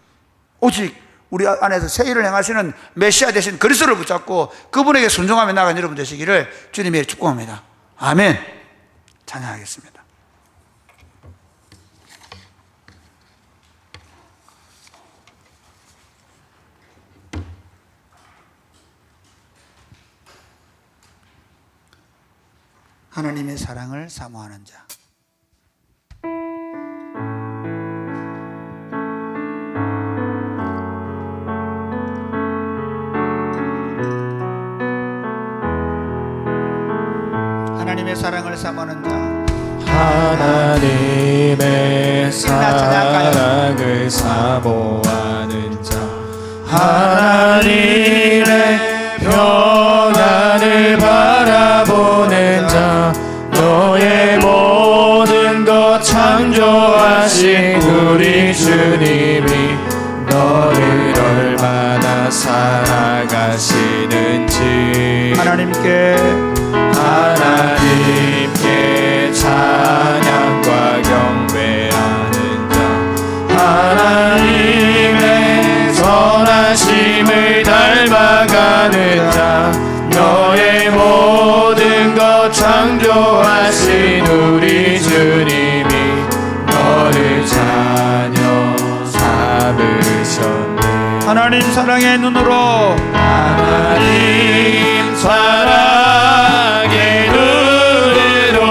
오직 우리 안에서 새 일을 행하시는 메시아 되신 그리스도를 붙잡고 그분에게 순종하며 나아가는 여러분 되시기를 주님의 축복합니다. 아멘. 찬양하겠습니다. 하나님의 사랑을 사모하는 자. 하나님의 사랑을 사모하는 자. 하나님의 사랑을 사모하는 자. 하나님의 평안을 바라보는 자. 너의 모든 것 창조하신 우리 주님이 너를 얼마나 사랑하시는지 하나님께 찬양과 경배하는 자. 하나님의 선하심을 닮아가는 자. 너의 모든 것 창조하신 우리 주님이 너를 자녀 삼으셨네. 하나님 사랑의 눈으로, 하나님 사랑의 눈으로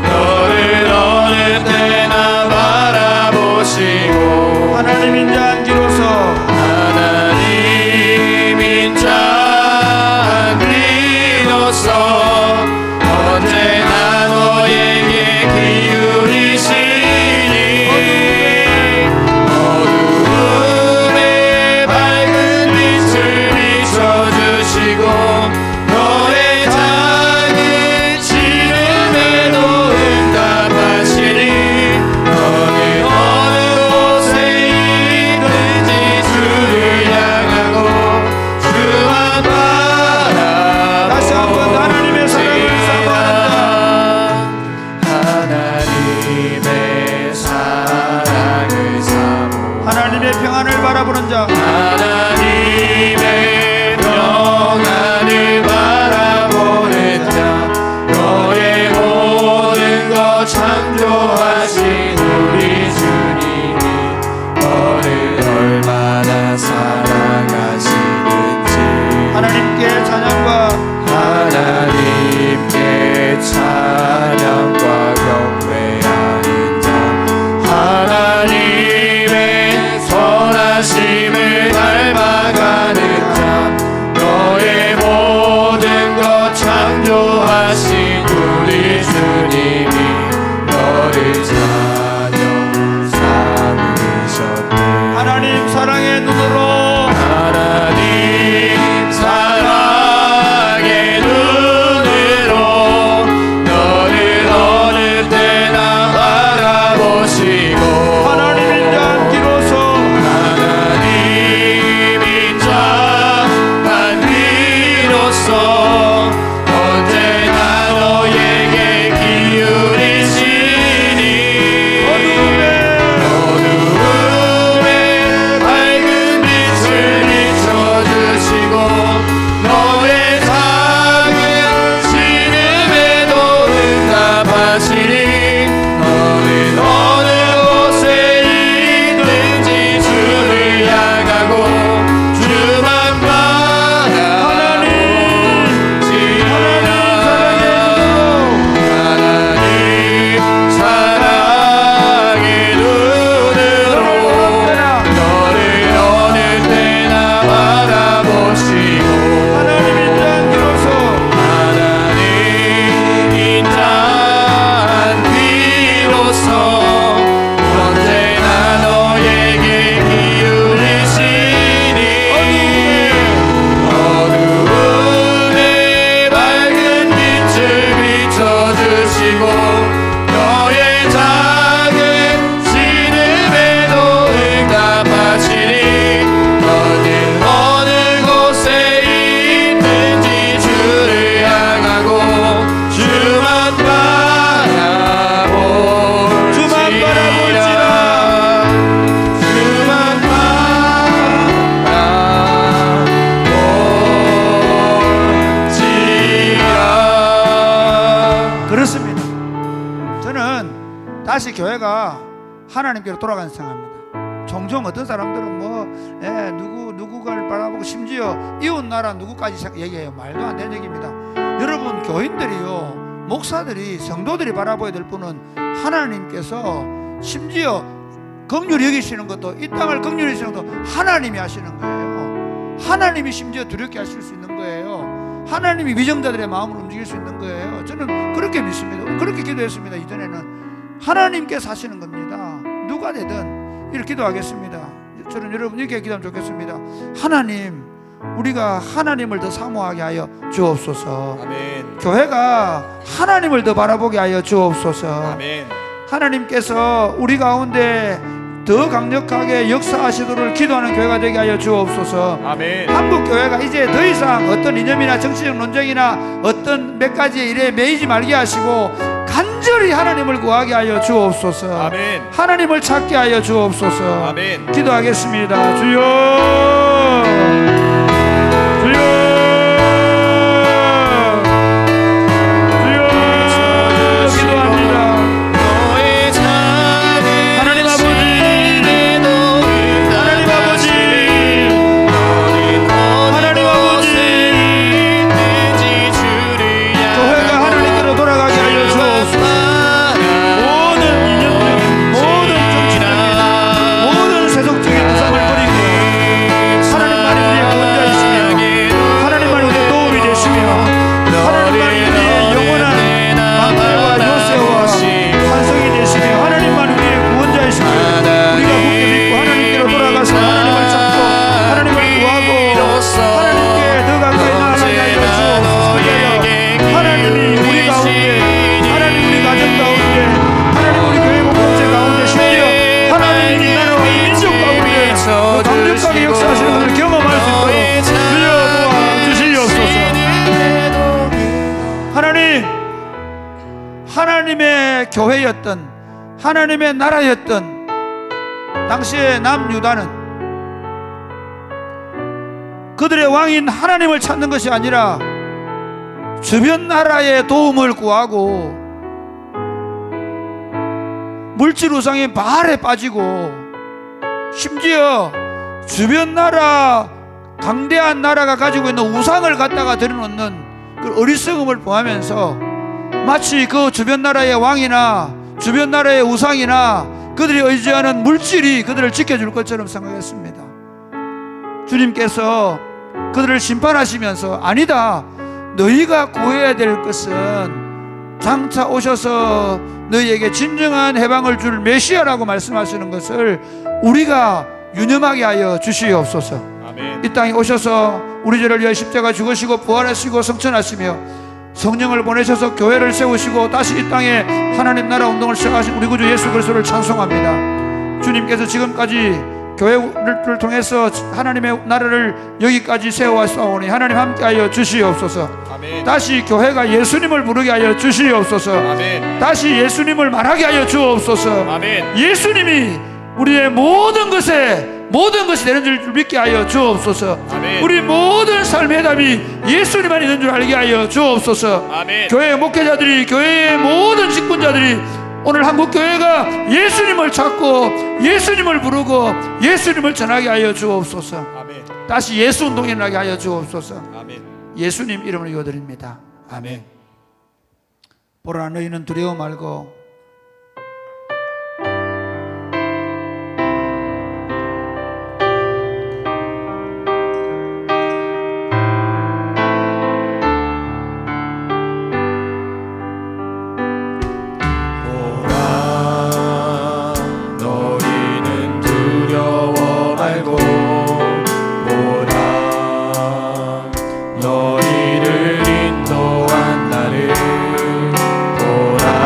너를 어느 때나 바라보시고 하나님 인자한 귀로서, 하나님 인자한 귀로서 언제나 너에게 기울이시니 어두움에 밝은 빛을 비춰주시고 너의 작은 시름에도 응답하시니 너는 어느 곳에 있든지 주를 향하고 주만 다시 한번 하나님의 사랑을 사모하는 하나님의 사랑을 사모 하나님의 평안을 바라보는 자. 하나님의 평안을 바라보는 자. 너의 모든 것 창조하신 우리 주님이 너를 얼마나 사랑하시는지 하나님께 찬양과 하나님께 찬양과 경배하는 자. 하나님의 선하심을 닮아가는 자. 너의 모든 것 창조하신 우리 주님이 너를 주시고 너의 작은 신음에도 응답하시니 너는 어느 곳에 있는지 주를 향하고 주만 바라볼지라 주만 바라볼지라. 그렇습니다. 저는 다시 교회가 하나님께로 돌아가는 생각합니다. 종종 어떤 사람들은 누구를 바라보고 심지어 이웃 나라 누구까지 얘기해요. 말도 안 되는 얘기입니다. 여러분, 교인들이요, 목사들이, 성도들이 바라봐야 될 분은 하나님께서, 심지어 긍휼히 여기시는 것도, 이 땅을 긍휼히 여기시는 것도 하나님이 하시는 거예요. 하나님이 심지어 두렵게 하실 수 있는 거예요. 하나님이 위정자들의 마음을 움직일 수 있는 거예요. 저는 그렇게 믿습니다. 그렇게 기도했습니다. 이전에는 하나님께서 하시는 겁니다. 누가 되든 이렇게 기도하겠습니다. 저는 여러분 이렇게 기도하면 좋겠습니다. 하나님, 우리가 하나님을 더 사모하게 하여 주옵소서. 아멘. 교회가 하나님을 더 바라보게 하여 주옵소서. 아멘. 하나님께서 우리 가운데 더 강력하게 역사하시도록 기도하는 교회가 되게 하여 주옵소서. 아멘. 한국 교회가 이제 더 이상 어떤 이념이나 정치적 논쟁이나 어떤 몇 가지의 일에 매이지 말게 하시고 간절히 하나님을 구하게 하여 주옵소서. 아멘. 하나님을 찾게 하여 주옵소서. 아멘. 기도하겠습니다. 주여, 주여, 주여, 기도합니다. 너의 작은 하나님 아버지, 신음에도 하나님 아버지, 너는 하나님 어느 아버지, 곳에 있는지 주를 교회가 하나님께로 돌아가게 하여 주옵소서. 모든 이념적인, 모든 정치적인, 모든 세속적인 우상을 버리고 하나님만이 우리의 구원자이시며 하나님만이 우리의 도움이 되시며 하나님만이 우리의 영원한 망대와 요새와 환성이 되시며 하나님만이 우리의 구원자이시며 우리가 굳게 믿고 하나님께로 돌아가서 하나님을 찾고 하나님을 구하고 하나님께 더 가까이 나아가게 하여 주옵소서. 하나님이 우리 가운데, 하나님 우리 가정 가운데, 하나님 우리 교회 공동체 가운데, 심지어 하나님이 이 나라와 이 민족 가운데 더 강력하게 역사하시는 것을 경험할 수 있도록 주여 도와주시옵소서. 하나님, 하나님의 교회였던, 하나님의 나라였던 당시의 남유다는 그들의 왕인 하나님을 찾는 것이 아니라 주변 나라의 도움을 구하고 물질 우상인 바알에 빠지고 심지어 주변 나라, 강대한 나라가 가지고 있는 우상을 갖다가 들여놓는 그 어리석음을 범하면서 마치 그 주변 나라의 왕이나 주변 나라의 우상이나 그들이 의지하는 물질이 그들을 지켜줄 것처럼 생각했습니다. 주님께서 그들을 심판하시면서 아니다, 너희가 구해야 될 것은 장차 오셔서 너희에게 진정한 해방을 줄 메시아라고 말씀하시는 것을 우리가 유념하게 하여 주시옵소서. 아멘. 이 땅에 오셔서 우리 죄를 위하여 십자가 죽으시고 부활하시고 성천하시며 성령을 보내셔서 교회를 세우시고 다시 이 땅에 하나님 나라 운동을 시작하신 우리 구주 예수 그리스도를 찬송합니다. 주님께서 지금까지 교회를 통해서 하나님의 나라를 여기까지 세워왔사오니 하나님 함께하여 주시옵소서. 아멘. 다시 교회가 예수님을 부르게 하여 주시옵소서. 아멘. 다시 예수님을 말하게 하여 주옵소서. 아멘. 예수님이 우리의 모든 것이 되는 줄 믿게 하여 주옵소서. 아멘. 우리 모든 삶의 해답이 예수님만 있는 줄 알게 하여 주옵소서. 아멘. 교회 목회자들이, 교회의 모든 직분자들이 오늘 한국 교회가 예수님을 찾고 예수님을 부르고 예수님을 전하게 하여 주옵소서. 아멘. 다시 예수 운동이 일어나게 하여 주옵소서. 아멘. 예수님 이름으로 기도드립니다. 아멘. 보라, 너희는 두려워 말고 너희는 두려워 말고 보라, 너희를 인도한 나를 보라.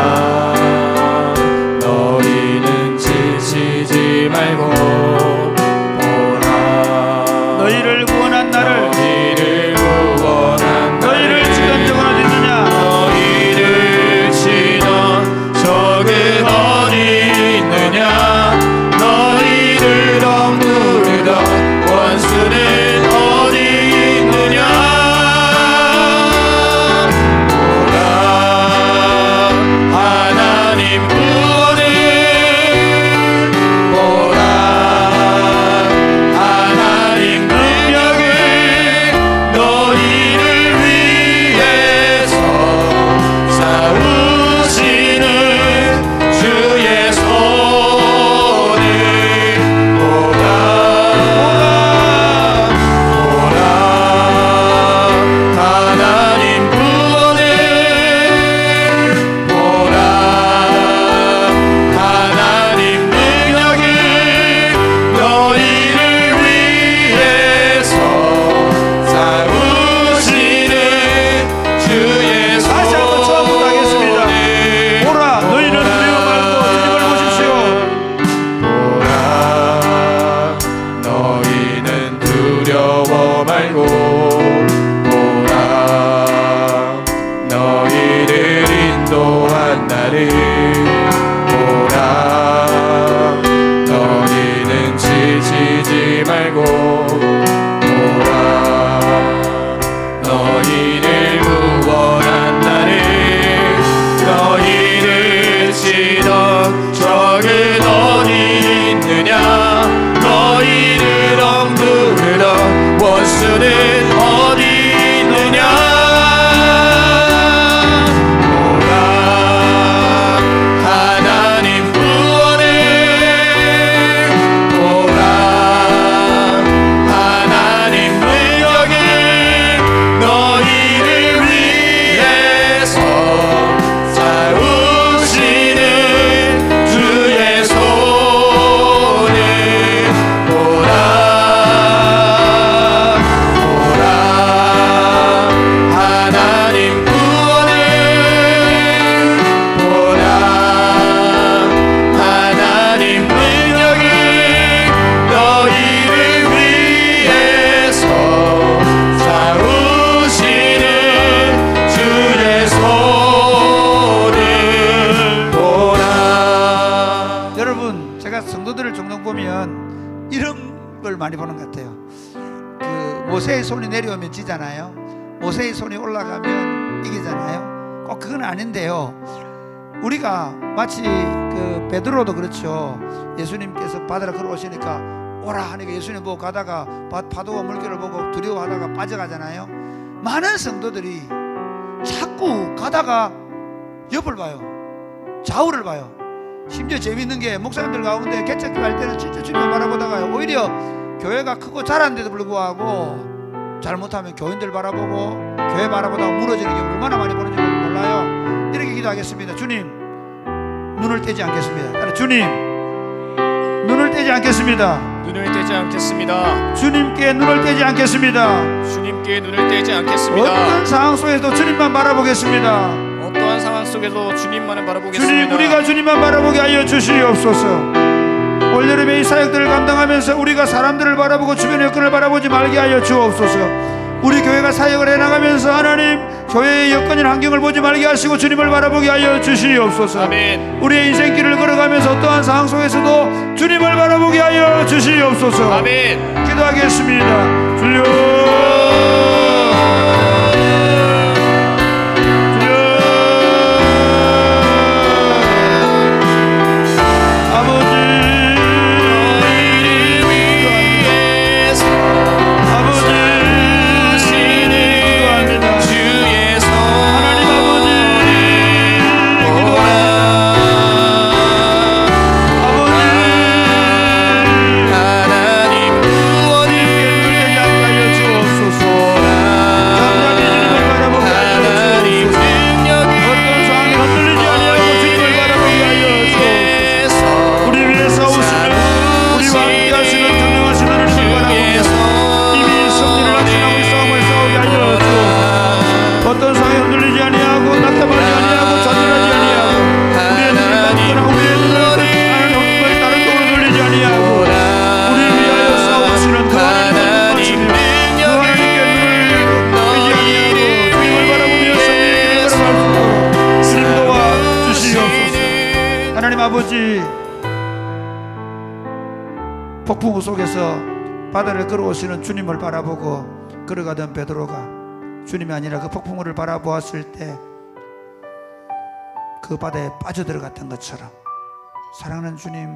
보라 너희는 지치지 말고 보라 너희를 구원한 나를 너희를 치던 적은 어디 있느냐 너희를 억누르던 원수는 어디 있느냐 보라 하나님 구원을 보라 하나님 능력을 너희를 위해서 싸우시는 주의 손을 보라 보라 하나님 구원을 보라 하나님 능력을 너희를 위해서 싸우시는 주의 손을 보라. 여러분, 제가 성도들을 종종 보면 이런 걸 많이 보는 것 같아요. 그 모세의 손이 내려오면 지잖아요. 모세의 손이 올라가면 이기잖아요. 꼭 그건 아닌데요. 우리가 마치 그 베드로도 그렇죠. 예수님께서 바다로 걸어오시니까 오라 하니까 예수님 보고 가다가 파도와 물결을 보고 두려워하다가 빠져가잖아요. 많은 성도들이 자꾸 가다가 옆을 봐요. 좌우를 봐요. 심지어 재밌는 게 목사님들 가운데 개척기 할 때는 진짜 주님을 바라보다가 오히려 교회가 크고 잘하는데도 불구하고 잘못하면 교인들 바라보고 교회 바라보다가 무너지는 경우 얼마나 많이 보는지 몰라요. 이렇게 기도하겠습니다. 주님 눈을 떼지 않겠습니다. 따라 주님 눈을 떼지 않겠습니다. 눈을 떼지 않겠습니다. 주님께 눈을 떼지 않겠습니다. 주님께 눈을 떼지 않겠습니다. 어떤 상황 속에서도 주님만 바라보겠습니다. 어떠한 상황 속에도 주님만을 바라보겠습니다. 주님 우리가 주님만 바라보게 하여 주시옵소서. 올여름에 이 사역들을 감당하면서 우리가 사람들을 바라보고 주변의 여건을 바라보지 말게 하여 주옵소서. 우리 교회가 사역을 해나가면서 하나님 교회의 여건이나 환경을 보지 말게 하시고 주님을 바라보게 하여 주시옵소서. 아멘. 우리의 인생길을 걸어가면서 어떠한 상황 속에서도 주님을 바라보게 하여 주시옵소서. 아멘. 기도하겠습니다. 주여 아버지, 폭풍우 속에서 바다를 걸어오시는 주님을 바라보고 걸어가던 베드로가 주님이 아니라 그 폭풍우를 바라보았을 때 그 바다에 빠져들어갔던 것처럼, 사랑하는 주님,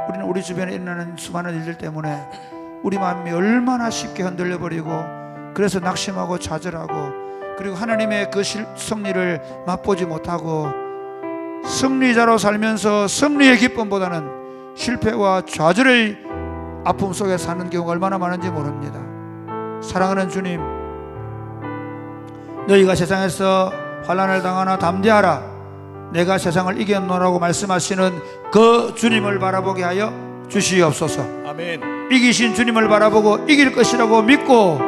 우리는 우리 주변에 일어나는 수많은 일들 때문에 우리 마음이 얼마나 쉽게 흔들려버리고, 그래서 낙심하고 좌절하고, 그리고 하나님의 그 승리를 맛보지 못하고 승리자로 살면서 승리의 기쁨보다는 실패와 좌절의 아픔 속에 사는 경우가 얼마나 많은지 모릅니다. 사랑하는 주님, 너희가 세상에서 환난을 당하나 담대하라, 내가 세상을 이겼노라고 말씀하시는 그 주님을 바라보게 하여 주시옵소서. 아멘. 이기신 주님을 바라보고 이길 것이라고 믿고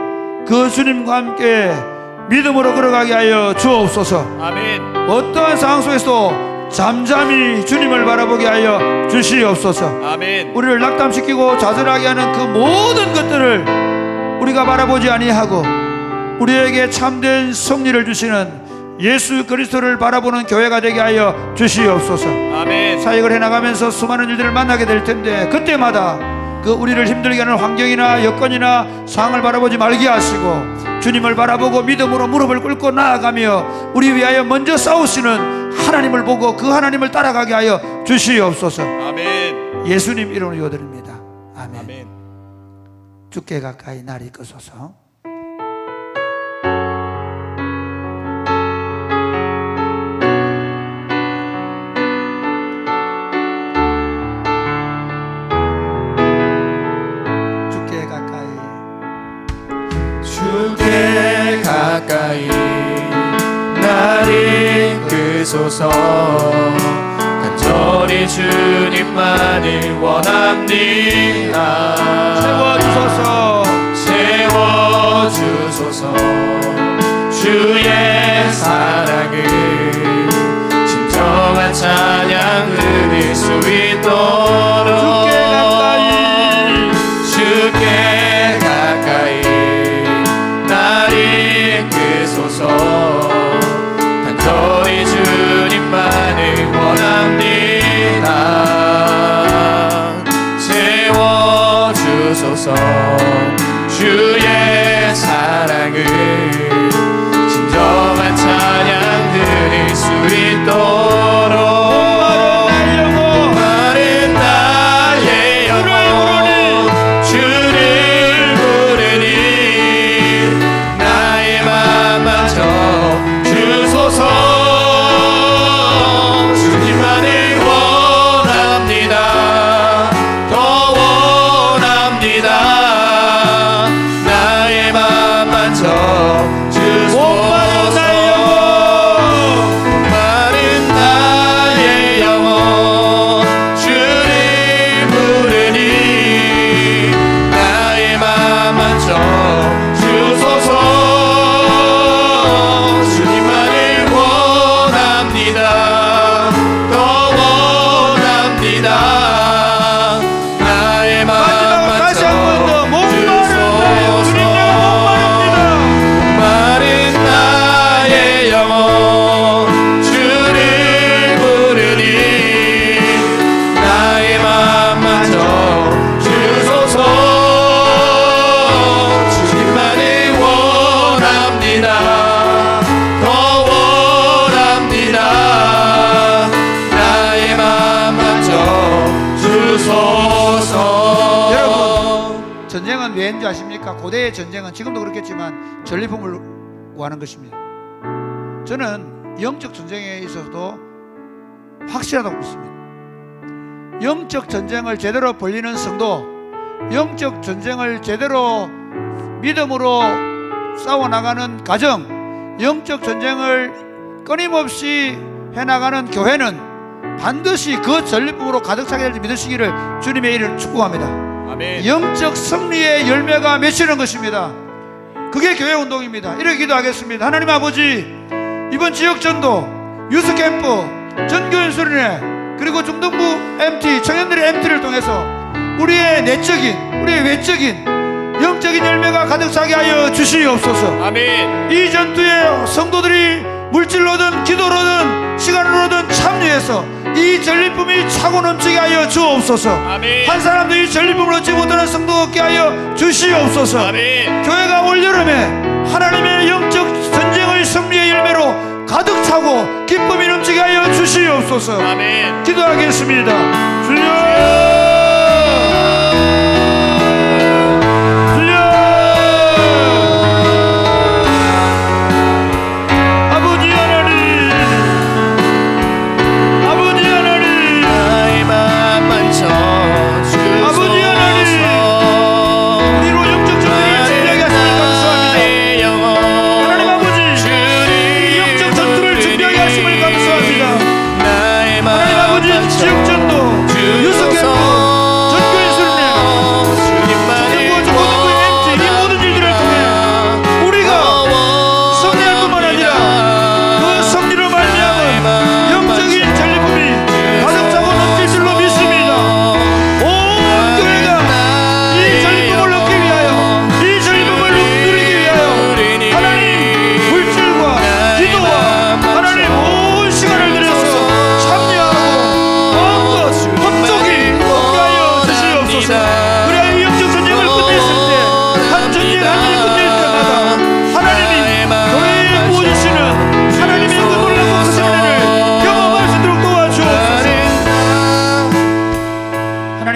그 주님과 함께 믿음으로 걸어가게 하여 주옵소서. 아멘. 어떠한 상황 속에서도 잠잠히 주님을 바라보게 하여 주시옵소서. 아멘. 우리를 낙담시키고 좌절하게 하는 그 모든 것들을 우리가 바라보지 아니하고 우리에게 참된 승리를 주시는 예수 그리스도를 바라보는 교회가 되게 하여 주시옵소서. 아멘. 사역을 해나가면서 수많은 일들을 만나게 될 텐데 그때마다 그 우리를 힘들게 하는 환경이나 여건이나 상황을 바라보지 말게 하시고 주님을 바라보고 믿음으로 무릎을 꿇고 나아가며 우리 위하여 먼저 싸우시는 하나님을 보고 그 하나님을 따라가게 하여 주시옵소서. 아멘. 예수님 이름으로 기도드립니다. 아멘. 아멘. 주께 가까이 날이 끄소서. 주께 가까이 주께 가까이 날 이끄소서. 간절히 주님만을 원합니다. 채워주소서. 채워주소서. 주의 사랑을 진정한 찬양 드릴 수 있도록 주께 가까이 날 이끄소서. 간절히 주님만을 원합니다. 채워주소서. 주의 사랑을 진정한 찬양 드릴 수 있도록 마른 나의 영혼 주를 부르니 나의 맘 맞춰 주소서. 주님만을 원합니다. 더 원합니다. 나의 맘 맞춰 주소서. 마른 나의 영혼 주를 부르니 나의 맘 맞춰 주소서. 주님만을 원합니다. 더 원합니다. 나의 맘 다시 한 번 더 주소서. 마른 나의 영혼 주를 부르니 나의 맘 맞춰 주소서. 주님만을 원합니다. 더 원합니다. 나의 맘 맞춰 주소서. 여러분, 전쟁은 왜인 줄 아십니까? 고대의 전쟁은 지금도 그렇겠지만 전리품을 구하는 것입니다. 저는 영적 전쟁에 있어서도 확실하다고 믿습니다. 영적 전쟁을 제대로 벌리는 성도, 영적 전쟁을 제대로 믿음으로 싸워나가는 가정, 영적 전쟁을 끊임없이 해나가는 교회는 반드시 그 전리품으로 가득 차게 될지 믿으시기를 주님의 이름을 축복합니다. 아멘. 영적 승리의 열매가 맺히는 것입니다. 그게 교회 운동입니다. 이렇게 기도하겠습니다. 하나님 아버지, 이번 지역전도, 유스캠프, 전교연수련회, 그리고 중등부 MT, 청년들의 MT를 통해서 우리의 내적인, 우리의 외적인 영적인 열매가 가득 차게 하여 주시옵소서. 아멘. 이 전투에 성도들이 물질로든 기도로든 시간으로든 참여해서 이 전리품이 차고 넘치게 하여 주옵소서. 아멘. 한 사람도 이 전리품을 얻지 못하는 성도 없게 하여 주시옵소서. 아멘. 교회가 올여름에 하나님의 영적 전쟁의 승리의 열매로 가득 차고 기쁨이 넘치게 하여 주시옵소서. 아멘. 기도하겠습니다. 주여,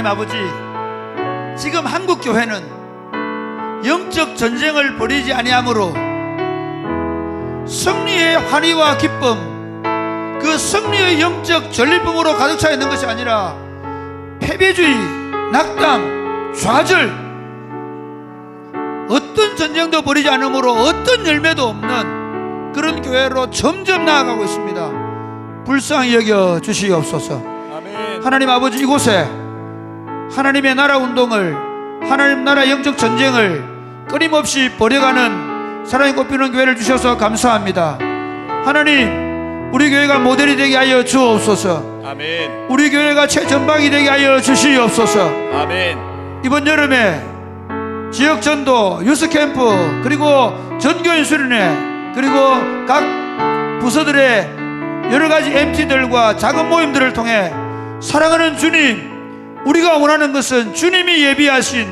하나님 아버지, 지금 한국 교회는 영적 전쟁을 벌이지 아니하므로 승리의 환희와 기쁨, 그 승리의 영적 전리품으로 가득 차 있는 것이 아니라 패배주의, 낙담, 좌절, 어떤 전쟁도 벌이지 않으므로 어떤 열매도 없는 그런 교회로 점점 나아가고 있습니다. 불쌍히 여겨 주시옵소서. 아멘. 하나님 아버지, 이곳에 하나님의 나라 운동을, 하나님 나라 영적 전쟁을 끊임없이 벌여가는 사랑이 꽃피는 교회를 주셔서 감사합니다. 하나님, 우리 교회가 모델이 되게 하여 주옵소서. 아멘. 우리 교회가 최전방이 되게 하여 주시옵소서. 아멘. 이번 여름에 지역 전도, 유스 캠프, 그리고 전교인 수련회, 그리고 각 부서들의 여러 가지 MT들과 작은 모임들을 통해 사랑하는 주님, 우리가 원하는 것은 주님이 예비하신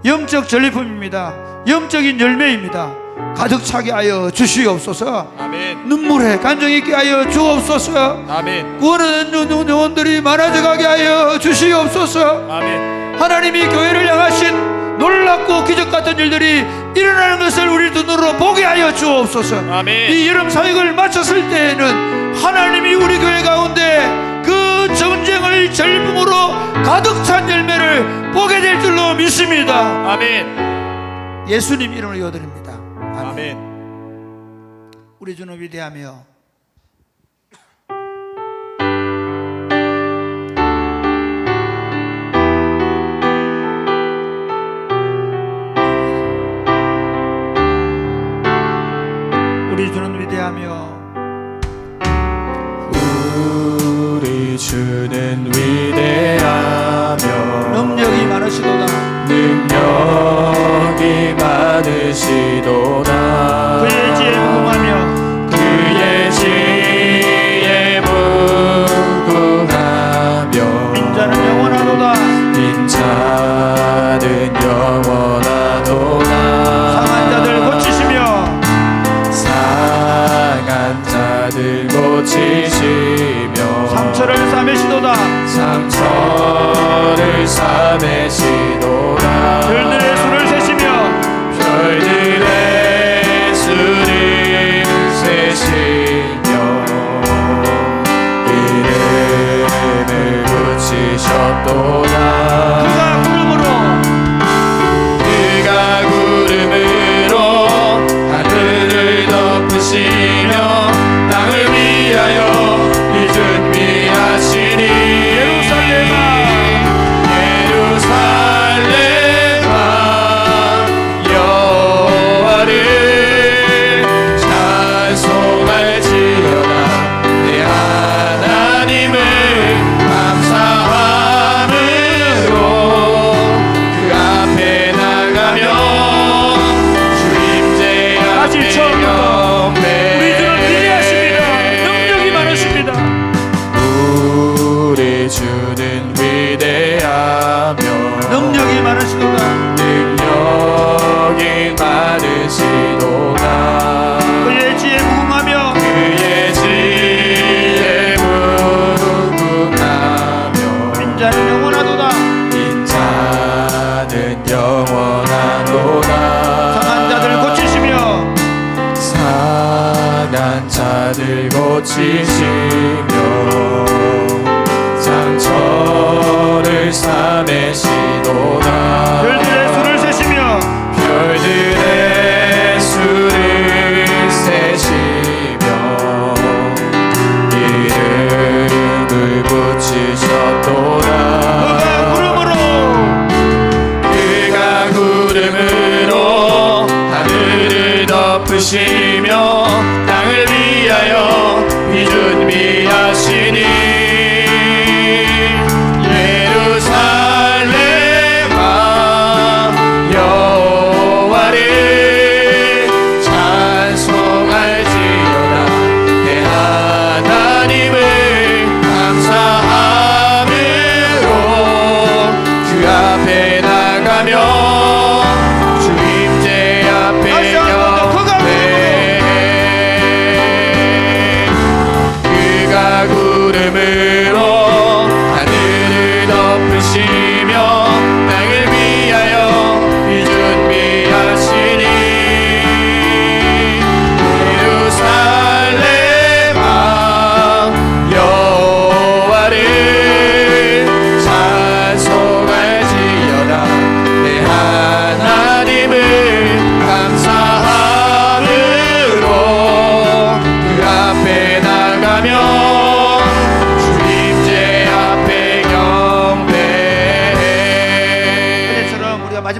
영적 전리품입니다. 영적인 열매입니다. 가득 차게 하여 주시옵소서. 아멘. 눈물에 간정 있게 하여 주옵소서. 아멘. 구원하는 영혼들이 많아져 가게 하여 주시옵소서. 아멘. 하나님이 교회를 향하신 놀랍고 기적 같은 일들이 일어나는 것을 우리 눈으로 보게 하여 주옵소서. 아멘. 이 여름 사역을 마쳤을 때에는 하나님이 우리 교회 가운데 그 전쟁을 전리품으로 가득 찬 열매를 보게 될 줄로 믿습니다. 아멘. 예수님 이름으로 기도드립니다. 아멘. 아멘. 우리 주는 위대하며 우리 주는 위대하며 우리 주는 위대하며 능력이 많으시도다. 능력이 많으시도다. 그의 지혜 무궁하며 그의 지혜 무궁하며 인자는 영원하도다. 인자는 영원하도다. 상한 자들 고치시며 상한 자들 고치시며 상처를 싸매시도다. 상처를 싸매시도다. 별들의 수를 세시며 별들의 수를 세시며 이름을 붙이셨도다. 그가 구름으로 하늘을 덮으시며 땅을 위하여 이 준비하시니 예루살렘아 여호와를 찬송할지어다. 내 하나님을 감사함으로 그 앞에 나가며 주임제 다시 앞에 처음부터 경배. 우리 주는 위대하십니다. 능력이 많으십니다. 우리 주는 위대하며 능력이 많으시도다. 능력이 많으시도다. 그의 지혜 무궁하며 그의 지혜 무궁하며 인자는 영원하도다. 인자는 영원하도다. 상한 자들 고치시며 상한 자들 고치시며 상처를 싸매시도다. 별들의 수를 세시며 별들의 수를 세시며 이름을 붙이셨도다. 그가 구름으로 하늘을 덮으시며 땅을 위하여 비 준비하시니 예루살렘아 여호와를 찬송할지어다. 내 하나님을 감사함으로 그 앞에 나가며 주임제 앞에 다시 한번 더 그가 그가 구름으로 하늘을 덮으시며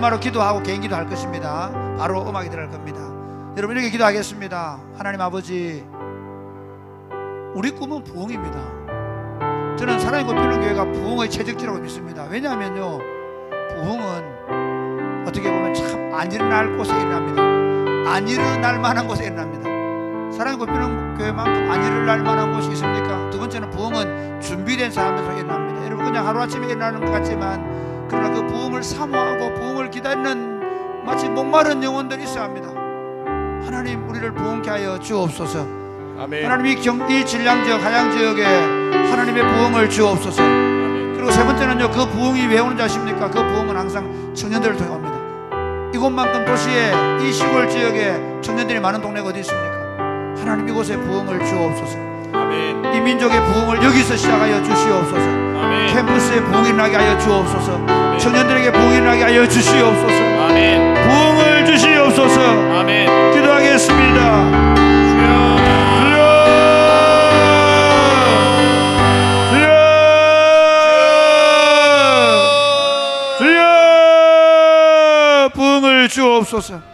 마지막으로 기도하고 개인 기도할 것입니다. 바로 음악이 들어갈 겁니다. 여러분 이렇게 기도하겠습니다. 하나님 아버지, 우리 꿈은 부흥입니다. 저는 사랑의 꽃피우는 교회가 부흥의 채적지라고 믿습니다. 왜냐하면요, 부흥은 어떻게 보면 참 안 일어날 곳에 일어납니다. 안 일어날 만한 곳에 일어납니다. 사랑의 꽃피우는 교회만큼 안 일어날 만한 곳이 있습니까? 두 번째는 부흥은 준비된 사람들 속에 일어납니다. 여러분 그냥 하루아침에 일어나는 것 같지만, 그러나 그 부흥을 사모하고 부흥을 기다리는 마치 목마른 영혼들이 있어야 합니다. 하나님 우리를 부흥케 하여 주옵소서. 아멘. 하나님 이 진량지역 한양지역에 하나님의 부흥을 주옵소서. 그리고 세 번째는요, 그 부흥이 왜 오는지 아십니까? 그 부흥은 항상 청년들을 통해 옵니다. 이곳만큼 도시에, 이 시골 지역에 청년들이 많은 동네가 어디 있습니까? 하나님 이곳에 부흥을 주옵소서. 아멘. 이 민족의 부흥을 여기서 시작하여 주시옵소서. 아멘. 캠퍼스에 부흥이 나게 하여 주옵소서. 청년들에게 부흥이 나게 하여 주시옵소서. 아멘. 부흥을 주시옵소서. 아멘. 기도하겠습니다. 주여 부흥을 주옵소서.